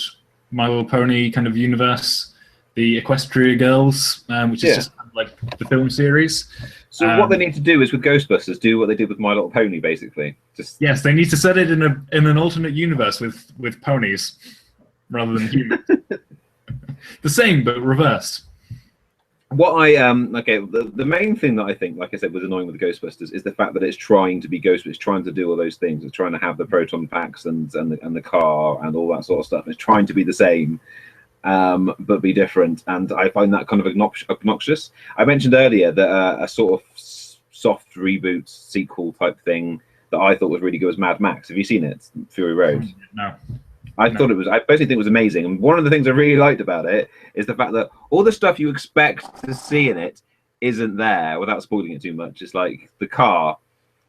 A: My Little Pony kind of universe. The Equestria Girls, which is just kind of like the film series.
B: So what they need to do is with Ghostbusters, do what they did with My Little Pony, basically.
A: Yes, they need to set it in an alternate universe with ponies rather than humans. The same but reversed.
B: What the main thing that I think, like I said, was annoying with the Ghostbusters is the fact that it's trying to be Ghostbusters, it's trying to do all those things, it's trying to have the proton packs and the car and all that sort of stuff. It's trying to be the same, but be different, and I find that kind of obnoxious. I mentioned earlier that a sort of soft reboot sequel type thing that I thought was really good was Mad Max. Have you seen it, Fury Road?
A: No.
B: I personally think it was amazing, and one of the things I really liked about it is the fact that all the stuff you expect to see in it isn't there. Without spoiling it too much, it's like the car.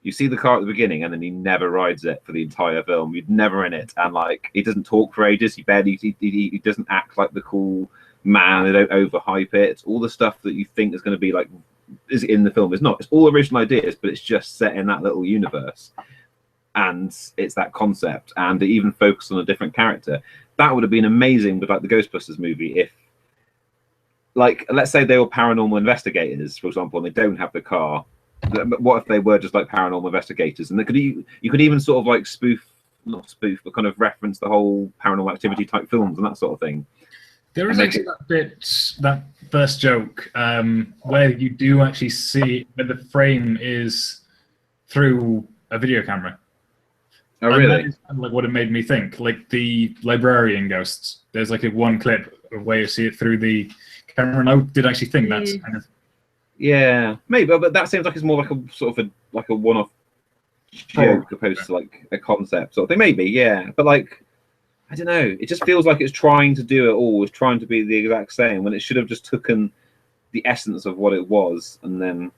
B: You see the car at the beginning, and then he never rides it for the entire film. You're never in it, and like he doesn't talk for ages. He doesn't act like the cool man. They don't overhype it. All the stuff that you think is going to be like is in the film is not. It's all original ideas, but it's just set in that little universe. And it's that concept, and they even focus on a different character. That would have been amazing with like the Ghostbusters movie if, like, let's say they were paranormal investigators, for example, and they don't have the car. What if they were just like paranormal investigators, and you could even sort of like not spoof, but kind of reference the whole Paranormal Activity type films and that sort of thing.
A: There is actually that first joke where you do actually see that the frame is through a video camera.
B: Oh, really?
A: That is kind of like what it made me think. Like the librarian ghosts. There's like a one clip of where you see it through the camera, and I did actually think that's kind of.
B: Yeah, maybe, but that seems like it's more like a sort of a one-off joke opposed to like a concept sort of thing. Maybe, yeah, but like I don't know. It just feels like it's trying to do it all. It's trying to be the exact same when it should have just taken the essence of what it was and then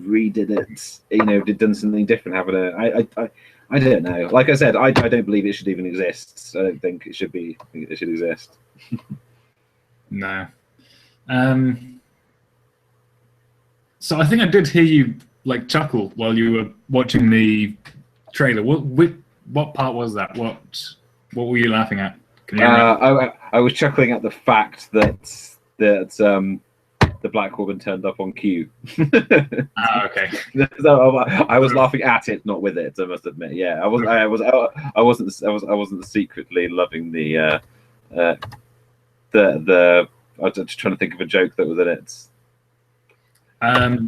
B: redid it, done something different. I don't know. Like I said, I don't believe it should even exist. I don't think it should exist.
A: No. So I think I did hear you like chuckle while you were watching the trailer. What part was that? What were you laughing at? Can you
B: I was chuckling at the fact that the Black Woman turned up on cue.
A: Okay.
B: So I was laughing at it, not with it. I must admit. Yeah, I wasn't secretly loving the. I was just trying to think of a joke that was in it.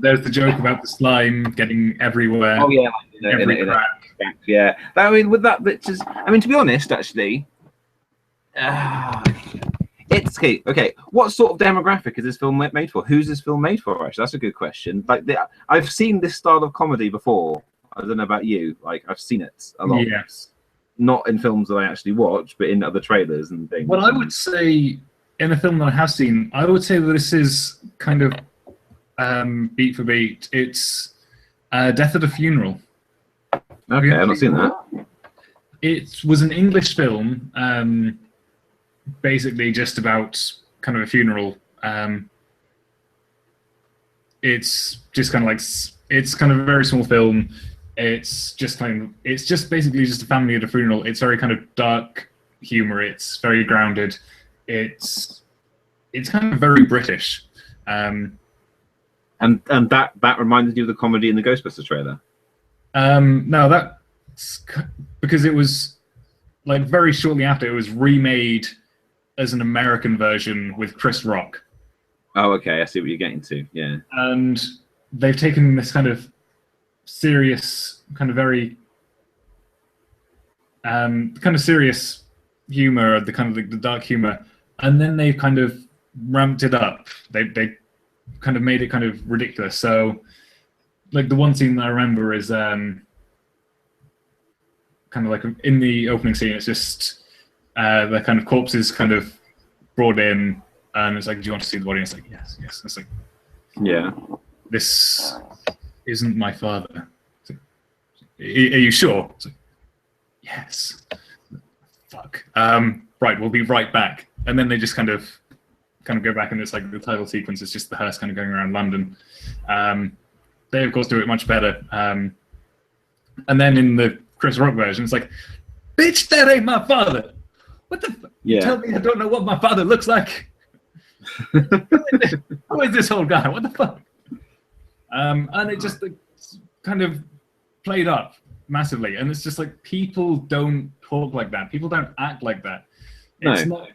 A: There's the joke about the slime getting everywhere.
B: Oh yeah,
A: every crack.
B: Yeah, I mean, with that, to be honest, actually. It's okay. What sort of demographic is this film made for? Who's this film made for? Actually, that's a good question. Like, I've seen this style of comedy before. I don't know about you. Like, I've seen it a lot.
A: Yes. Not
B: in films that I actually watch, but in other trailers and things.
A: Well, I would say in a film that I have seen, I would say that this is kind of beat for beat. It's Death at a Funeral.
B: Okay, I've not seen that.
A: It was an English film. Basically just about kind of a funeral. It's just kind of like, it's kind of a very small film. It's just basically just a family at a funeral. It's very kind of dark humor. It's very grounded. It's kind of very British.
B: And that reminded you of the comedy in the Ghostbusters trailer?
A: No, because it was like very shortly after it was remade as an American version with Chris Rock.
B: Oh, okay. I see what you're getting to. Yeah.
A: And they've taken this kind of serious, kind of very kind of serious humor, the kind of the dark humor, and then they've kind of ramped it up. They kind of made it kind of ridiculous. So, like the one scene that I remember is kind of like in the opening scene. It's just the kind of corpses kind of brought in, and it's like, "Do you want to see the body?" And it's like, "Yes, yes." It's like,
B: Yeah.
A: "This isn't my father." It's like, are you sure? It's like, yes. Fuck. Right, we'll be right back. And then they just kind of go back, and it's like the title sequence is just the hearse kind of going around London. They of course do it much better. And then in the Chris Rock version, it's like, bitch, that ain't my father. What the fuck?
B: Yeah.
A: You tell me I don't know what my father looks like? Who is this whole guy? What the fuck? And it just kind of played up massively, and it's just like, people don't talk like that. People don't act like that. It's
B: No.
A: not,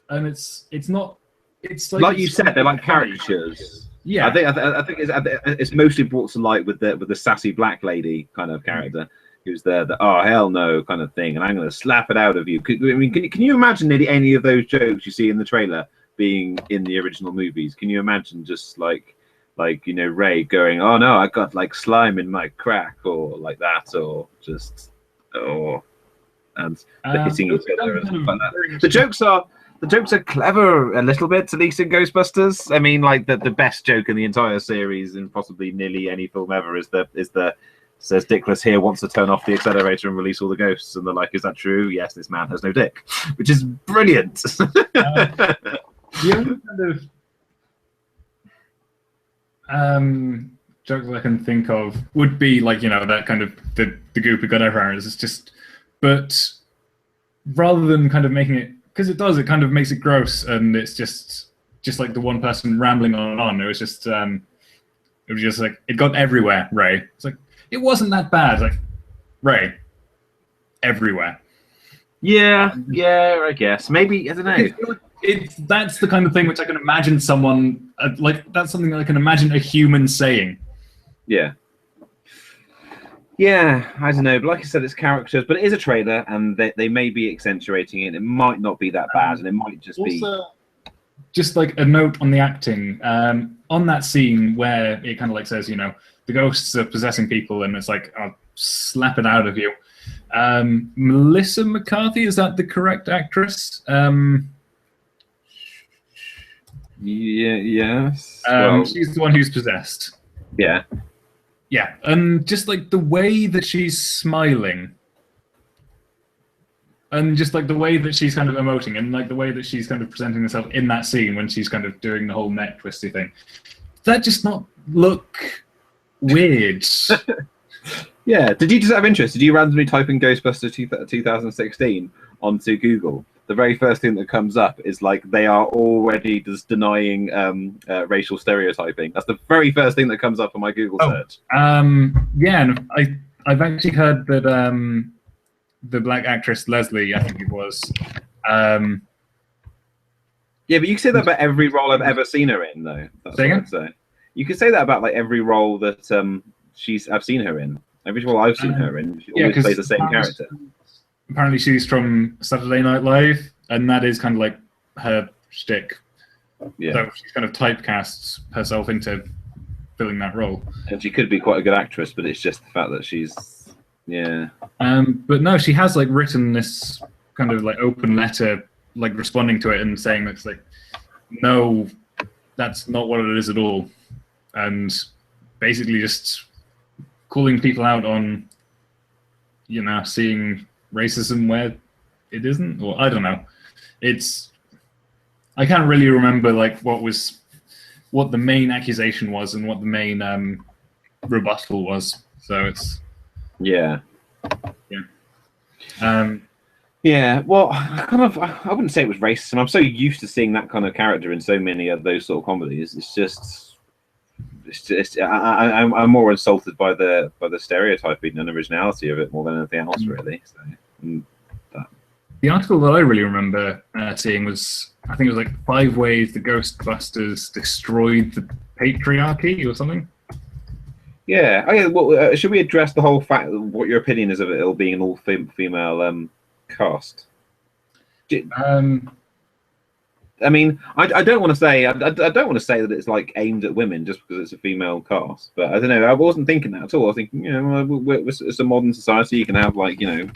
A: and it's not. It's
B: Like you said, they're like caricatures.
A: Yeah,
B: I think it's mostly brought to light with the sassy black lady kind of character, who's the oh hell no kind of thing, and I'm going to slap it out of you. I mean, can you imagine nearly any of those jokes you see in the trailer being in the original movies? Can you imagine just like you know, Ray going, oh no, I got like slime in my crack, or like that, or just and hitting each other and stuff like that. The jokes are clever a little bit, at least in Ghostbusters. I mean, like the best joke in the entire series, and possibly nearly any film ever, is the says Dickless here wants to turn off the accelerator and release all the ghosts, and they're like, is that true? Yes, this man has no dick, which is brilliant.
A: The only kind of joke that I can think of would be like, you know, that kind of the goop who got everywhere. It's just, but rather than kind of making it, because it kind of makes it gross, and it's just like the one person rambling on and on. It was just like, it got everywhere, Ray. It's like, it wasn't that bad. Like, Ray, everywhere.
B: Yeah, I guess maybe, I don't know.
A: That's the kind of thing which I can imagine someone like. That's something that I can imagine a human saying.
B: Yeah, I don't know, but like I said, it's characters, but it is a trailer, and they may be accentuating it. It might not be that bad, and it might just be.
A: Just like a note on the acting, on that scene where it kind of like says, you know, the ghosts are possessing people, and it's like, I'll slap it out of you. Melissa McCarthy, is that the correct actress?
B: Yes.
A: She's the one who's possessed.
B: Yeah.
A: Yeah, and just like the way that she's smiling, and just like the way that she's kind of emoting, and like the way that she's kind of presenting herself in that scene when she's kind of doing the whole neck twisty thing, that just not look weird.
B: Yeah. Did you just have interest? Did you randomly type in Ghostbusters 2016 onto Google? The very first thing that comes up is like, they are already just denying racial stereotyping. That's the very first thing that comes up on my Google search.
A: Yeah, and I've actually heard that the black actress Leslie, I think it was.
B: Yeah, but you can say that about every role I've ever seen her in, though. That's what I'd say. You can say that about like every role that I've seen her in. Every role I've seen her in, she always plays the same character.
A: Apparently, she's from Saturday Night Live, and that is kind of like her shtick.
B: Yeah.
A: So she's kind of typecasts herself into filling that role.
B: And she could be quite a good actress, but it's just the fact that she's, yeah.
A: But no, she has like written this kind of like open letter, like responding to it and saying that's like, no, that's not what it is at all, and basically just calling people out on, you know, seeing racism where it isn't, or I don't know. I can't really remember like what the main accusation was and what the main rebuttal was. So it's
B: yeah.
A: Yeah.
B: Well, I wouldn't say it was racism. I'm so used to seeing that kind of character in so many of those sort of comedies. It's just I'm more insulted by the stereotyping and originality of it more than anything else, really. So,
A: the article that I really remember seeing was, I think it was like 5 ways the Ghostbusters destroyed the patriarchy or something.
B: Yeah. Oh, yeah. Well, should we address the whole fact? What your opinion is of it all being an all-female cast? I mean, I don't want to say I don't want to say that it's like aimed at women just because it's a female cast, but I don't know. I wasn't thinking that at all. I was thinking, you know, it's a modern society. You can have like, you know,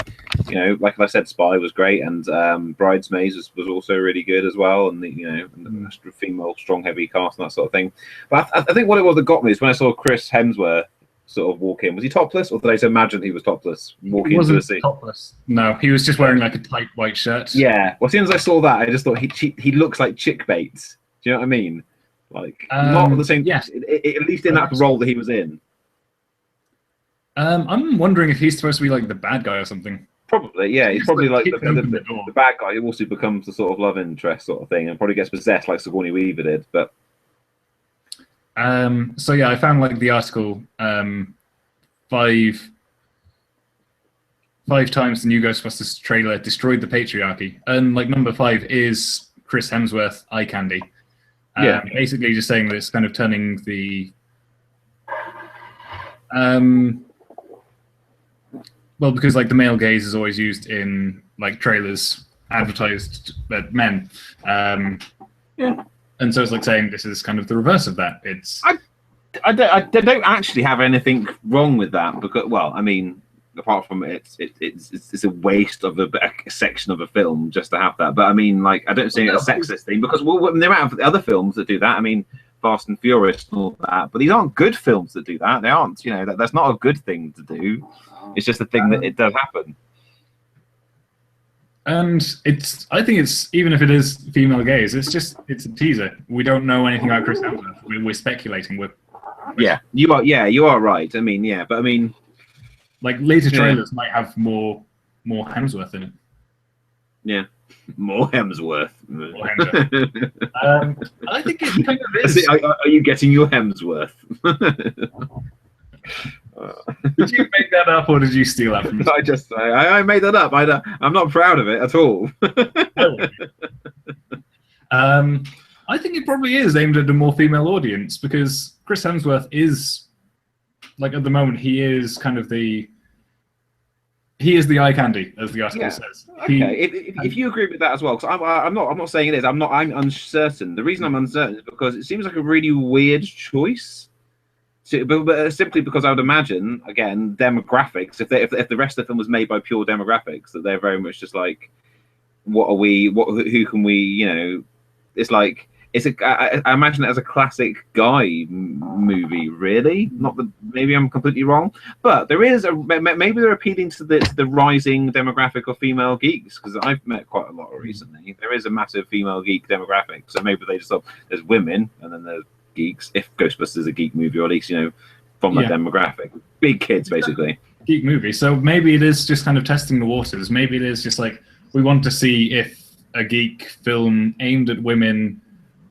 B: like I said, Spy was great, and Bridesmaids was also really good as well, and and the female strong heavy cast and that sort of thing. But I think what it was that got me is when I saw Chris Hemsworth sort of walk in. Was he topless, or did I imagine he was topless walking into the scene?
A: Topless. No, he was just wearing like a tight white shirt.
B: Yeah. Well, as soon as I saw that, I just thought he looks like chick bait. Do you know what I mean? Like not the same.
A: Yes.
B: At least in that role that he was in.
A: I'm wondering if he's supposed to be like the bad guy or something.
B: Probably, yeah. He's probably like the bad guy who also becomes the sort of love interest sort of thing, and probably gets possessed like Sigourney Weaver did. But
A: so yeah, I found like the article 5 times the new Ghostbusters trailer destroyed the patriarchy, and like number 5 is Chris Hemsworth eye candy. Basically just saying that it's kind of turning the well, because like the male gaze is always used in like trailers advertised at men. And so it's like saying this is kind of the reverse of that. It's
B: I don't actually have anything wrong with that, because, well, I mean, apart from it's a waste of a section of a film just to have that. But I mean, like, I don't see it as a sexist thing, because there are other films that do that. I mean, Fast and Furious and all that, but these aren't good films that do that. They aren't, you know, that's not a good thing to do. It's just a thing that it does happen. And
A: I think it's, even if it is female gaze, it's a teaser. We don't know anything about Chris Hemsworth. We're speculating.
B: You are right. I mean, yeah, but I mean,
A: like later trailers might have more Hemsworth in it.
B: Yeah, more Hemsworth.
A: I think it kind of is.
B: Are you getting your Hemsworth?
A: Did you make that up, or did you steal that from me?
B: I made that up. I'm not proud of it at all.
A: I think it probably is aimed at a more female audience, because Chris Hemsworth is, like, at the moment, he is kind of the eye candy, as the article says.
B: Okay, if you agree with that as well, because I'm not saying it is. I'm uncertain. The reason I'm uncertain is because it seems like a really weird choice. But simply because I would imagine, again, demographics. If the rest of the film was made by pure demographics, that they're very much just like, who can we, you know? It's like I imagine it as a classic guy movie, really. Not that maybe I'm completely wrong, but maybe they're appealing to the rising demographic of female geeks, because I've met quite a lot recently. There is a massive female geek demographic, so maybe they just thought there's women and then there's geeks. If Ghostbusters is a geek movie, or at least, you know, from that demographic, big kids basically.
A: Geek movie. So maybe it is just kind of testing the waters. Maybe it is just like, we want to see if a geek film aimed at women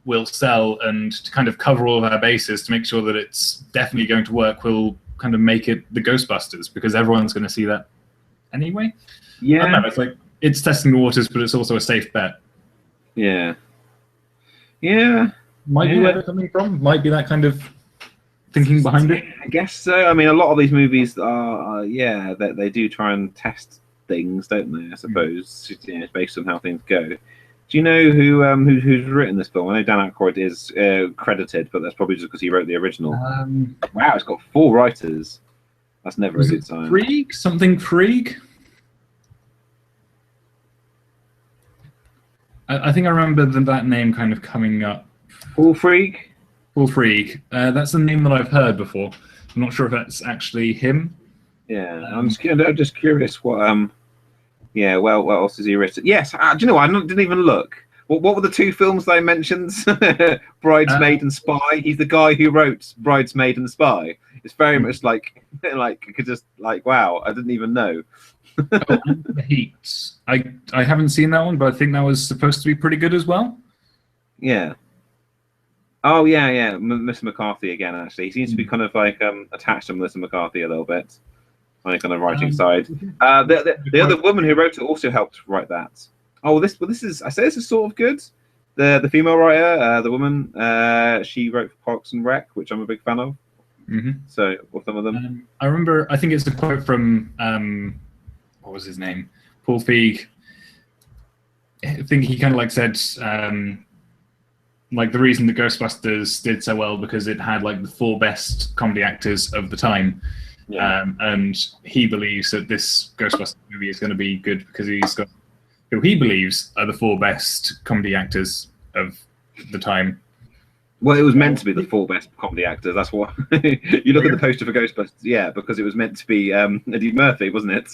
A: will sell, and to kind of cover all of our bases to make sure that it's definitely going to work, we'll kind of make it the Ghostbusters, because everyone's going to see that anyway. I don't know, it's like, it's testing the waters, but it's also a safe bet.
B: Yeah.
A: Might be where they're coming from. Might be that kind of thinking behind it.
B: I guess so. I mean, a lot of these movies are they do try and test things, don't they? I suppose it's based on how things go. Do you know who's written this film? I know Dan Aykroyd is credited, but that's probably just because he wrote the original. Wow, it's got 4 writers. That's never a good sign.
A: Krieg? I think I remember that name kind of coming up.
B: Paul Feig?
A: Paul Feig. That's the name that I've heard before. I'm not sure if that's actually him.
B: Yeah, I'm just curious what what else has he written? Yes, do you know what? I didn't even look. What were the 2 films that I mentioned? Bridesmaid and Spy. He's the guy who wrote Bridesmaid and Spy. It's very much like could just like, wow, I didn't even know.
A: The Heat. I haven't seen that one, but I think that was supposed to be pretty good as well.
B: Yeah. Oh yeah, yeah, Mr. McCarthy again. Actually, he seems to be kind of like attached to Melissa McCarthy a little bit on the kind of writing side. The other woman who wrote it also helped write that. Oh, this is I say this is sort of good. The female writer, the woman, she wrote for Parks and Rec, which I'm a big fan of. So, or some of them.
A: I remember. I think it's a quote from what was his name, Paul Feig. I think he kind of like said. Like the reason the Ghostbusters did so well because it had like the 4 best comedy actors of the time, and he believes that this Ghostbusters movie is going to be good because he's got who he believes are the 4 best comedy actors of the time.
B: Well, it was meant to be the 4 best comedy actors. That's what you look at the poster for Ghostbusters. Yeah, because it was meant to be Eddie Murphy, wasn't it?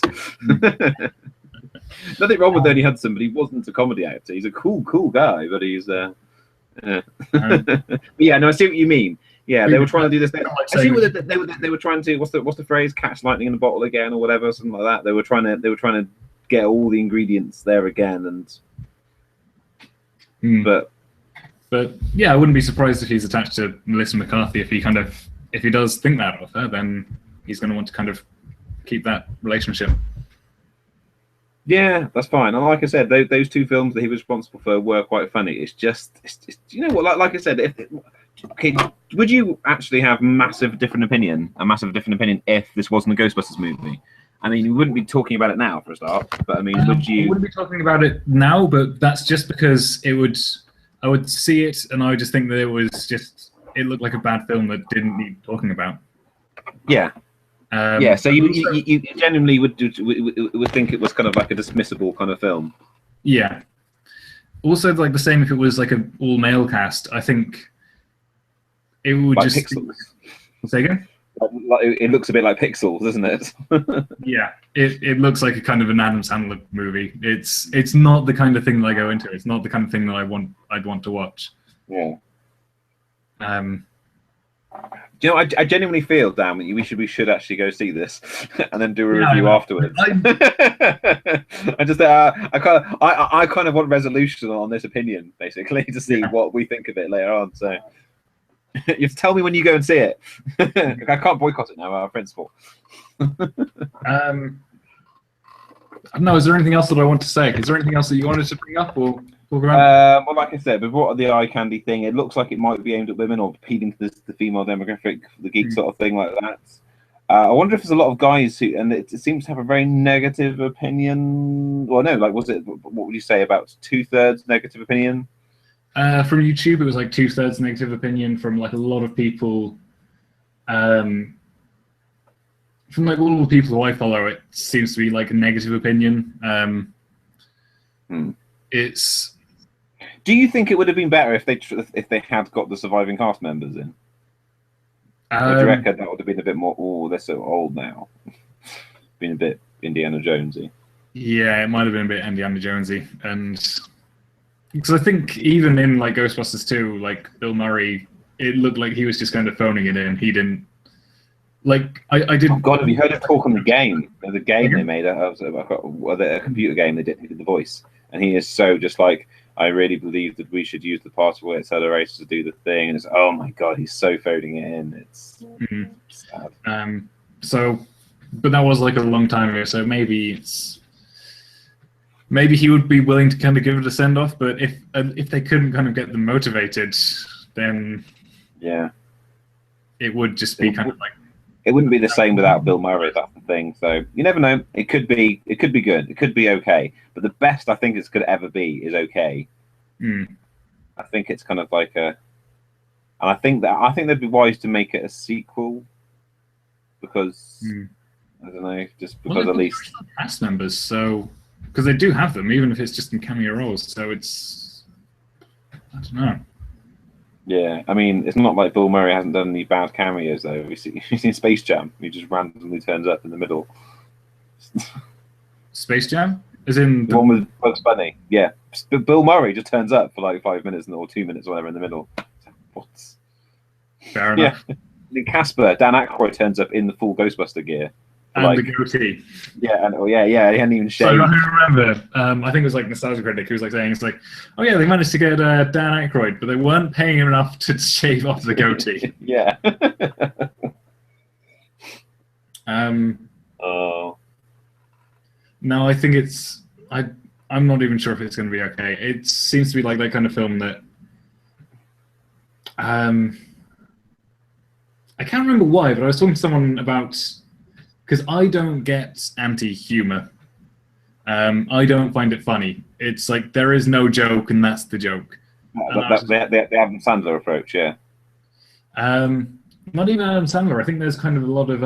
B: Nothing wrong with Ernie Hudson, but he wasn't a comedy actor. He's a cool guy, but he's. Yeah, no, I see what you mean. Yeah, they were trying to do this. I see what they were trying to. What's the phrase? Catch lightning in a bottle again, or whatever, something like that. They were trying to get all the ingredients there again, and but
A: yeah, I wouldn't be surprised if he's attached to Melissa McCarthy. If he does think that of her, then he's going to want to kind of keep that relationship.
B: Yeah, that's fine. And like I said, those 2 films that he was responsible for were quite funny. It's just, you know what? Like I said, okay, would you actually have a massive different opinion if this wasn't a Ghostbusters movie? I mean, you wouldn't be talking about it now for a start, but I mean, would you?
A: I wouldn't be talking about it now, but that's just because I would see it and I would just think that it looked like a bad film that didn't need talking about.
B: Yeah. Yeah, so you genuinely would think it was kind of like a dismissible kind of film.
A: Yeah. Also, like the same if it was like an all-male cast. I think it would
B: like
A: just.
B: Pixels.
A: Say again?
B: It looks a bit like Pixels, doesn't it?
A: Yeah, it looks like a kind of an Adam Sandler movie. It's not the kind of thing that I go into. It's not the kind of thing that I'd want to watch.
B: Yeah. Do you know, I genuinely feel, Dan, we should actually go see this and then do a review afterwards. I kind of want resolution on this opinion, basically, to see what we think of it later on. So you have to tell me when you go and see it. I can't boycott it now, out of principle.
A: I don't know. Is there anything else that I want to say? Is there anything else that you wanted to bring up or?
B: Well, like I said, with what the eye candy thing, it looks like it might be aimed at women or appealing to the female demographic, the geek sort of thing like that. I wonder if there's a lot of guys who, and it seems to have a very negative opinion. Well, no, like, what would you say, about 2/3 negative opinion?
A: From YouTube, it was like 2/3 negative opinion. From like a lot of people, from like all the people who I follow, it seems to be like a negative opinion. It's.
B: Do you think it would have been better if they had got the surviving cast members in? Or do you reckon that would have been a bit more? Oh, they're so old now. Been a bit Indiana Jonesy.
A: Yeah, it might have been a bit Indiana Jonesy, and because I think even in like Ghostbusters 2, like Bill Murray, it looked like he was just kind of phoning it in. He didn't. Like I didn't.
B: Oh God, have you heard of talk on the game? The game they made a computer game they did the voice, and he is so just like. I really believe that we should use the particle accelerator to do the thing. And it's, oh my God, he's so phoning it in. It's sad.
A: So, but that was like a long time ago. So maybe he would be willing to kind of give it a send off. But if they couldn't kind of get them motivated, then
B: yeah,
A: it would just be kind of like.
B: It wouldn't be the same without Bill Murray. That's the thing. So you never know. It could be good. It could be okay. But the best I think it could ever be is okay. I think it's kind of like and I think they'd be wise to make it a sequel because I don't know, just because at least
A: cast members. So because they do have them, even if it's just in cameo roles. So it's I don't know.
B: Yeah, I mean, it's not like Bill Murray hasn't done any bad cameos, though. You've seen Space Jam. He just randomly turns up in the middle.
A: Space Jam? As in...
B: The one with Bugs Bunny. Yeah. Bill Murray just turns up for like 5 minutes or 2 minutes or whatever in the middle. What?
A: Fair enough.
B: Yeah. In Casper, Dan Aykroyd turns up in the full Ghostbuster gear.
A: and
B: like,
A: the goatee.
B: Yeah, and he hadn't even
A: So
B: shaved.
A: I remember, I think it was like Nostalgia Critic who was like saying, it's like, oh yeah, they managed to get Dan Aykroyd, but they weren't paying him enough to shave off the goatee.
B: Yeah.
A: Oh. No, I think it's I'm not even sure if it's going to be okay. It seems to be like that kind of film that I can't remember why, but I was talking to someone about, because I don't get anti-humor. I don't find it funny. It's like there is no joke, and that's the joke.
B: The Adam Sandler approach, yeah.
A: Not even Adam Sandler. I think there's kind of a lot of.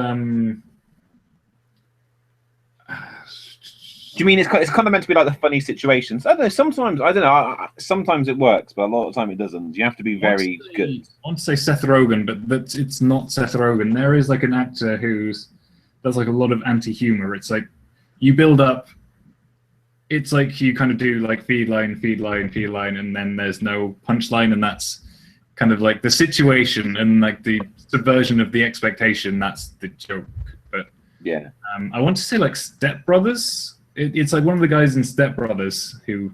B: Do you mean it's kind of meant to be like the funny situations? I don't know. Sometimes I don't know. Sometimes it works, but a lot of the time it doesn't. You have to be very good.
A: I want to say Seth Rogen, but it's not Seth Rogen. There is like an actor who's does like a lot of anti-humor. It's like you build up. It's like you kind of do like feed line, and then there's no punchline, and that's kind of like the situation and like the subversion of the expectation. That's the joke. But
B: yeah,
A: I want to say like Step Brothers. It's like one of the guys in Step Brothers who.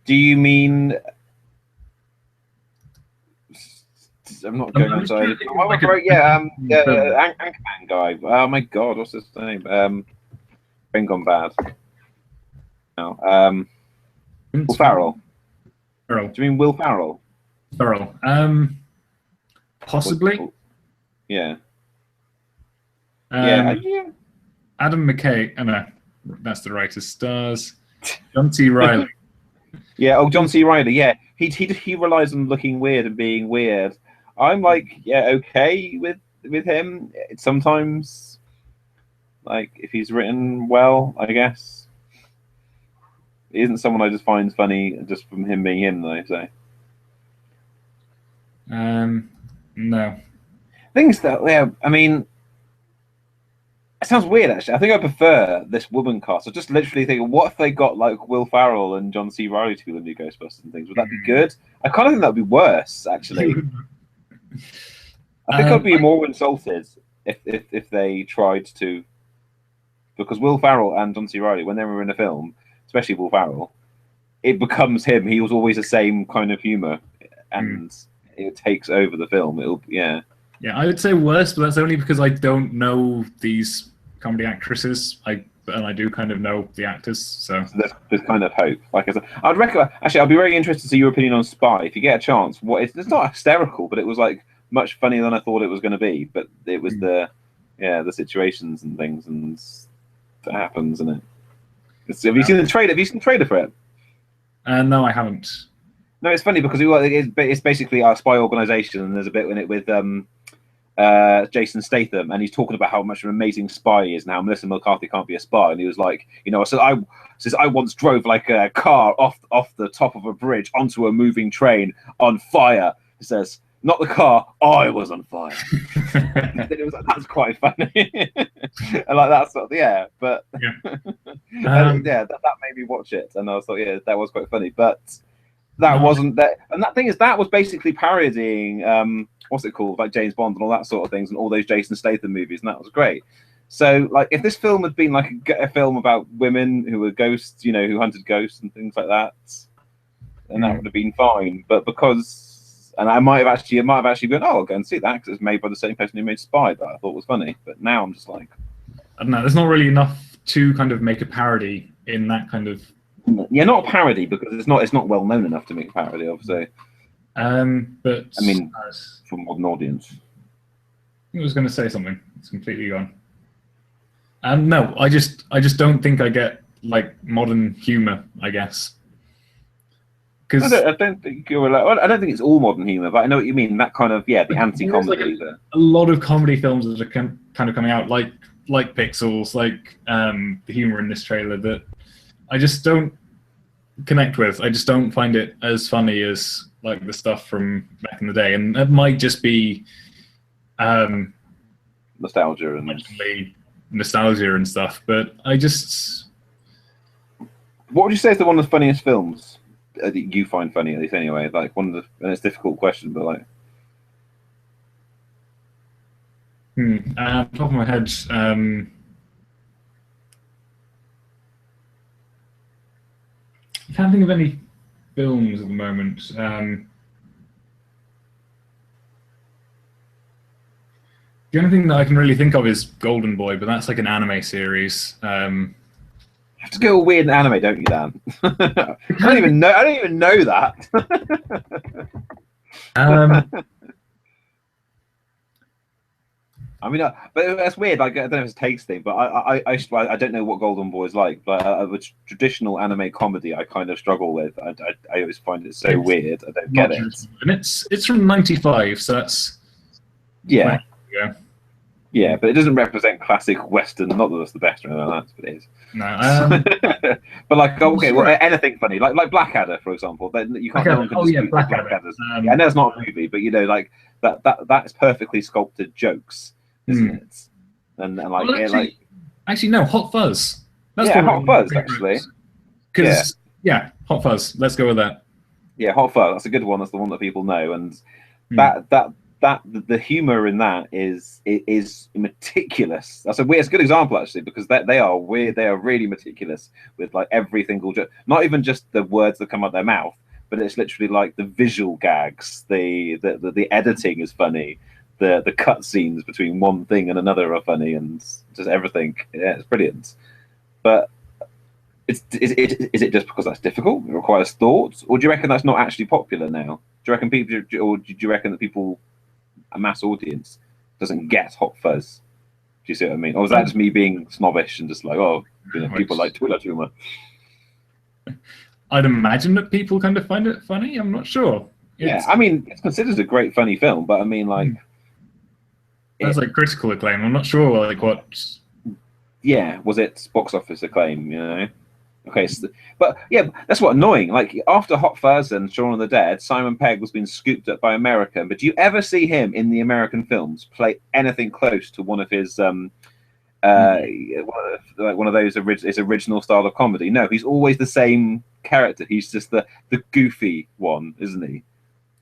B: Do you mean? I'm not going outside. Anchorman guy. Oh my god, what's his name? Been gone bad. No. Will Ferrell.
A: Ferrell.
B: Do you mean Will Ferrell?
A: Ferrell. Possibly.
B: Yeah.
A: Yeah. Adam McKay. Oh no, that's the writer's stars. John C. Reilly.
B: Yeah. Oh, John C. Reilly. Yeah. He relies on looking weird and being weird. I'm like, yeah, okay with him. Sometimes, like, if he's written well, I guess. He isn't someone I just find funny just from him being him, though. So.
A: No.
B: Things that, yeah, I mean, it sounds weird actually. I think I prefer this woman cast. I just literally think, what if they got like Will Ferrell and John C. Reilly to be the new Ghostbusters and things? Would that be good? I kind of think that would be worse, actually. I think I'd be more insulted if they tried to, because Will Ferrell and John C. Reilly, when they were in a film, especially Will Ferrell, it becomes him. He was always the same kind of humor, and it takes over the film. Yeah, I
A: would say worse, but that's only because I don't know these comedy actresses. I do kind of know the actors, so
B: there's kind of hope. Like I said, I'd recommend. Actually, I'd be very interested to see your opinion on Spy if you get a chance. It's not hysterical, but it was like much funnier than I thought it was going to be. But it was the situations and things and that happens, and have you seen the trailer? Have you seen the trailer for it?
A: No, I haven't.
B: No, it's funny because it's basically our spy organization, and there's a bit in it with Jason Statham, and he's talking about how much an amazing spy he is, and how Melissa McCarthy can't be a spy. And he was like, I once drove like a car off the top of a bridge onto a moving train on fire. He says, not the car, I was on fire. And it was like, that's quite funny. And like that sort of, but that made me watch it, and I was like, that was quite funny, but that wasn't that. And that thing is, that was basically parodying what's it called, like James Bond and all that sort of things, and all those Jason Statham movies, and that was great. So, like, if this film had been like a film about women who were ghosts, who hunted ghosts and things like that, then that would have been fine. But because, and it might have actually been, oh, I'll go and see that because it's made by the same person who made Spy, that I thought was funny. But now I'm just like,
A: I don't know. There's not really enough to kind of make a parody in that kind of.
B: Yeah, not a parody because it's not well known enough to make a parody, obviously.
A: But
B: I mean, for a modern audience.
A: I was going to say something. It's completely gone. No, I just don't think I get like modern humor, I guess. Because
B: I don't think you're like, I don't think it's all modern humor, but I know what you mean. That kind of the anti-comedy.
A: Like a lot of comedy films that are kind of coming out, like Pixels, like the humor in this trailer that I just don't connect with. I just don't find it as funny as like the stuff from back in the day, and that might just be
B: nostalgia
A: and stuff. But I just,
B: what would you say is one of the funniest films that you find funny, at least anyway? Like one of the, and it's a difficult question, but like,
A: top of my head, I can't think of any films at the moment. The only thing that I can really think of is Golden Boy, but that's like an anime series.
B: You have to go weird in anime, don't you, Dan? I don't even know that. I mean, but that's weird. Like, I don't know if it's a taste thing, but I don't know what Golden Boy is like. But a traditional anime comedy, I kind of struggle with. I always find it so weird. I don't get it.
A: And it's from ¡95, so that's
B: yeah. Yeah, but it doesn't represent classic Western. Not that it's the best or anything like that, but it is.
A: No.
B: But like, okay, well, anything funny, like Blackadder, for example. Then you can't. No one can dispute
A: Blackadder.
B: I know it's not a movie, but you know, like that's perfectly sculpted jokes, isn't it? And like, well,
A: actually, no, Hot Fuzz.
B: That's Hot Fuzz, actually.
A: Because Hot Fuzz. Let's go with that.
B: Yeah, Hot Fuzz. That's a good one. That's the one that people know, and the humor in that is meticulous. It's a good example, actually, because they are weird. They are really meticulous with like every single joke. Not even just the words that come out their mouth, but it's literally like the visual gags. The editing is funny. The cut scenes between one thing and another are funny, and just everything. Yeah, it's brilliant. But is it just because that's difficult? It requires thought, or do you reckon that's not actually popular now? Do you reckon people, or do you reckon that people, a mass audience, doesn't get Hot Fuzz? Do you see what I mean? Or is that just me being snobbish and just like, people like Twitter humor?
A: I'd imagine that people kind of find it funny. I'm not sure.
B: I mean, it's considered a great funny film, but I mean, like,
A: that's like critical acclaim. I'm not sure, like what.
B: Yeah, was it box office acclaim? You know. Okay, but yeah, that's what annoying. Like after Hot Fuzz and Shaun of the Dead, Simon Pegg was being scooped up by America. But do you ever see him in the American films play anything close to one of his one of those his original style of comedy? No, he's always the same character. He's just the goofy one, isn't he?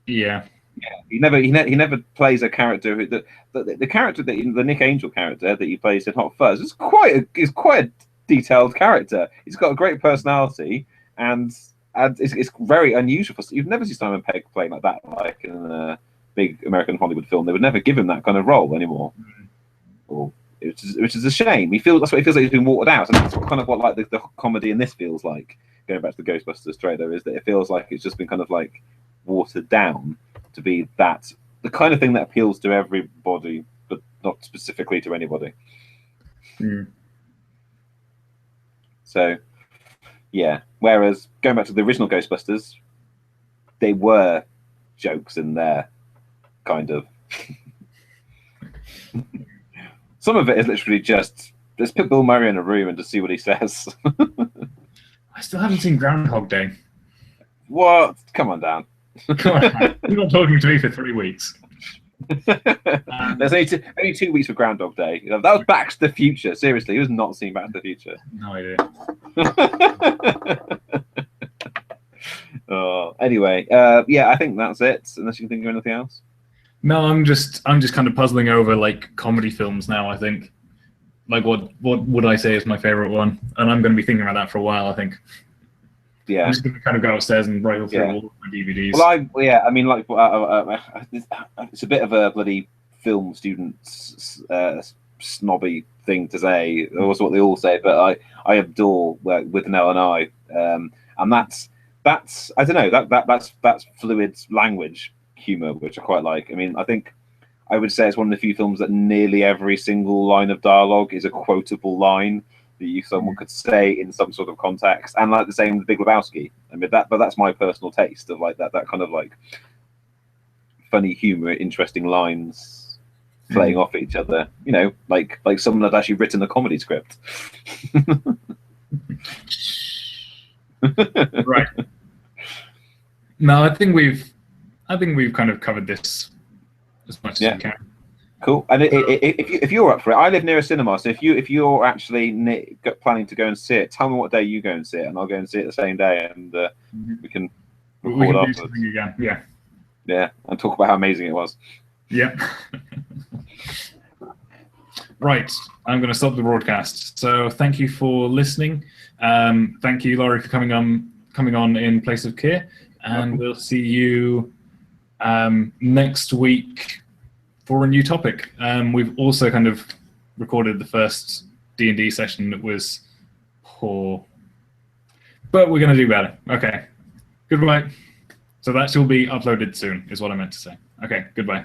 A: Yeah.
B: Yeah, he never plays a character who the character the Nick Angel character that he plays in Hot Fuzz is quite a detailed character. He's got a great personality, and it's very unusual. You've never seen Simon Pegg playing like that, like in a big American Hollywood film. They would never give him that kind of role anymore, which is a shame. That's what he feels like. He's been watered out, and that's kind of what like the comedy in this feels like. Going back to the Ghostbusters trailer, is that it feels like it's just been kind of like watered down to be the kind of thing that appeals to everybody, but not specifically to anybody. So, yeah. Whereas going back to the original Ghostbusters, they were jokes in there, kind of. Some of it is literally just let's put Bill Murray in a room and just see what he says.
A: I still haven't seen Groundhog Day.
B: What? Come on, Dan.
A: Come on, you're not talking to me for 3 weeks.
B: There's only 2 weeks for Groundhog Day. That was Back to the Future. Seriously, he was not seeing Back to the Future.
A: No idea.
B: Anyway, yeah, I think that's it. Unless you can think of anything else.
A: No, I'm just kind of puzzling over like comedy films now. I think, like, what would I say is my favorite one? And I'm going to be thinking about that for a while. I think. Yeah, I'm just going to kind of go upstairs and rifle through all of my DVDs.
B: Well, I mean, like, it's a bit of a bloody film student snobby thing to say. That's what they all say, but I adore With Nell and I, and that's I don't know that's fluid language humor, which I quite like. I mean, I think I would say it's one of the few films that nearly every single line of dialogue is a quotable line that someone could say in some sort of context, and like the same with Big Lebowski. I mean, but that's my personal taste of like that kind of like funny humor, interesting lines playing off each other. You know, like someone had actually written a comedy script.
A: Right. No, I think we've kind of covered this as much as we can.
B: Cool. And if you're up for it, I live near a cinema, so if you're actually planning to go and see it, tell me what day you go and see it, and I'll go and see it the same day, and we can record afterwards.
A: Again. Yeah.
B: Yeah, and talk about how amazing it was.
A: Yeah. Right. I'm going to stop the broadcast. So thank you for listening. Thank you, Laurie, for coming on coming on in place of Keir, and we'll see you next week for a new topic. We've also kind of recorded the first D&D session that was poor, but we're going to do better. Okay, goodbye. So that shall be uploaded soon, is what I meant to say. Okay, goodbye.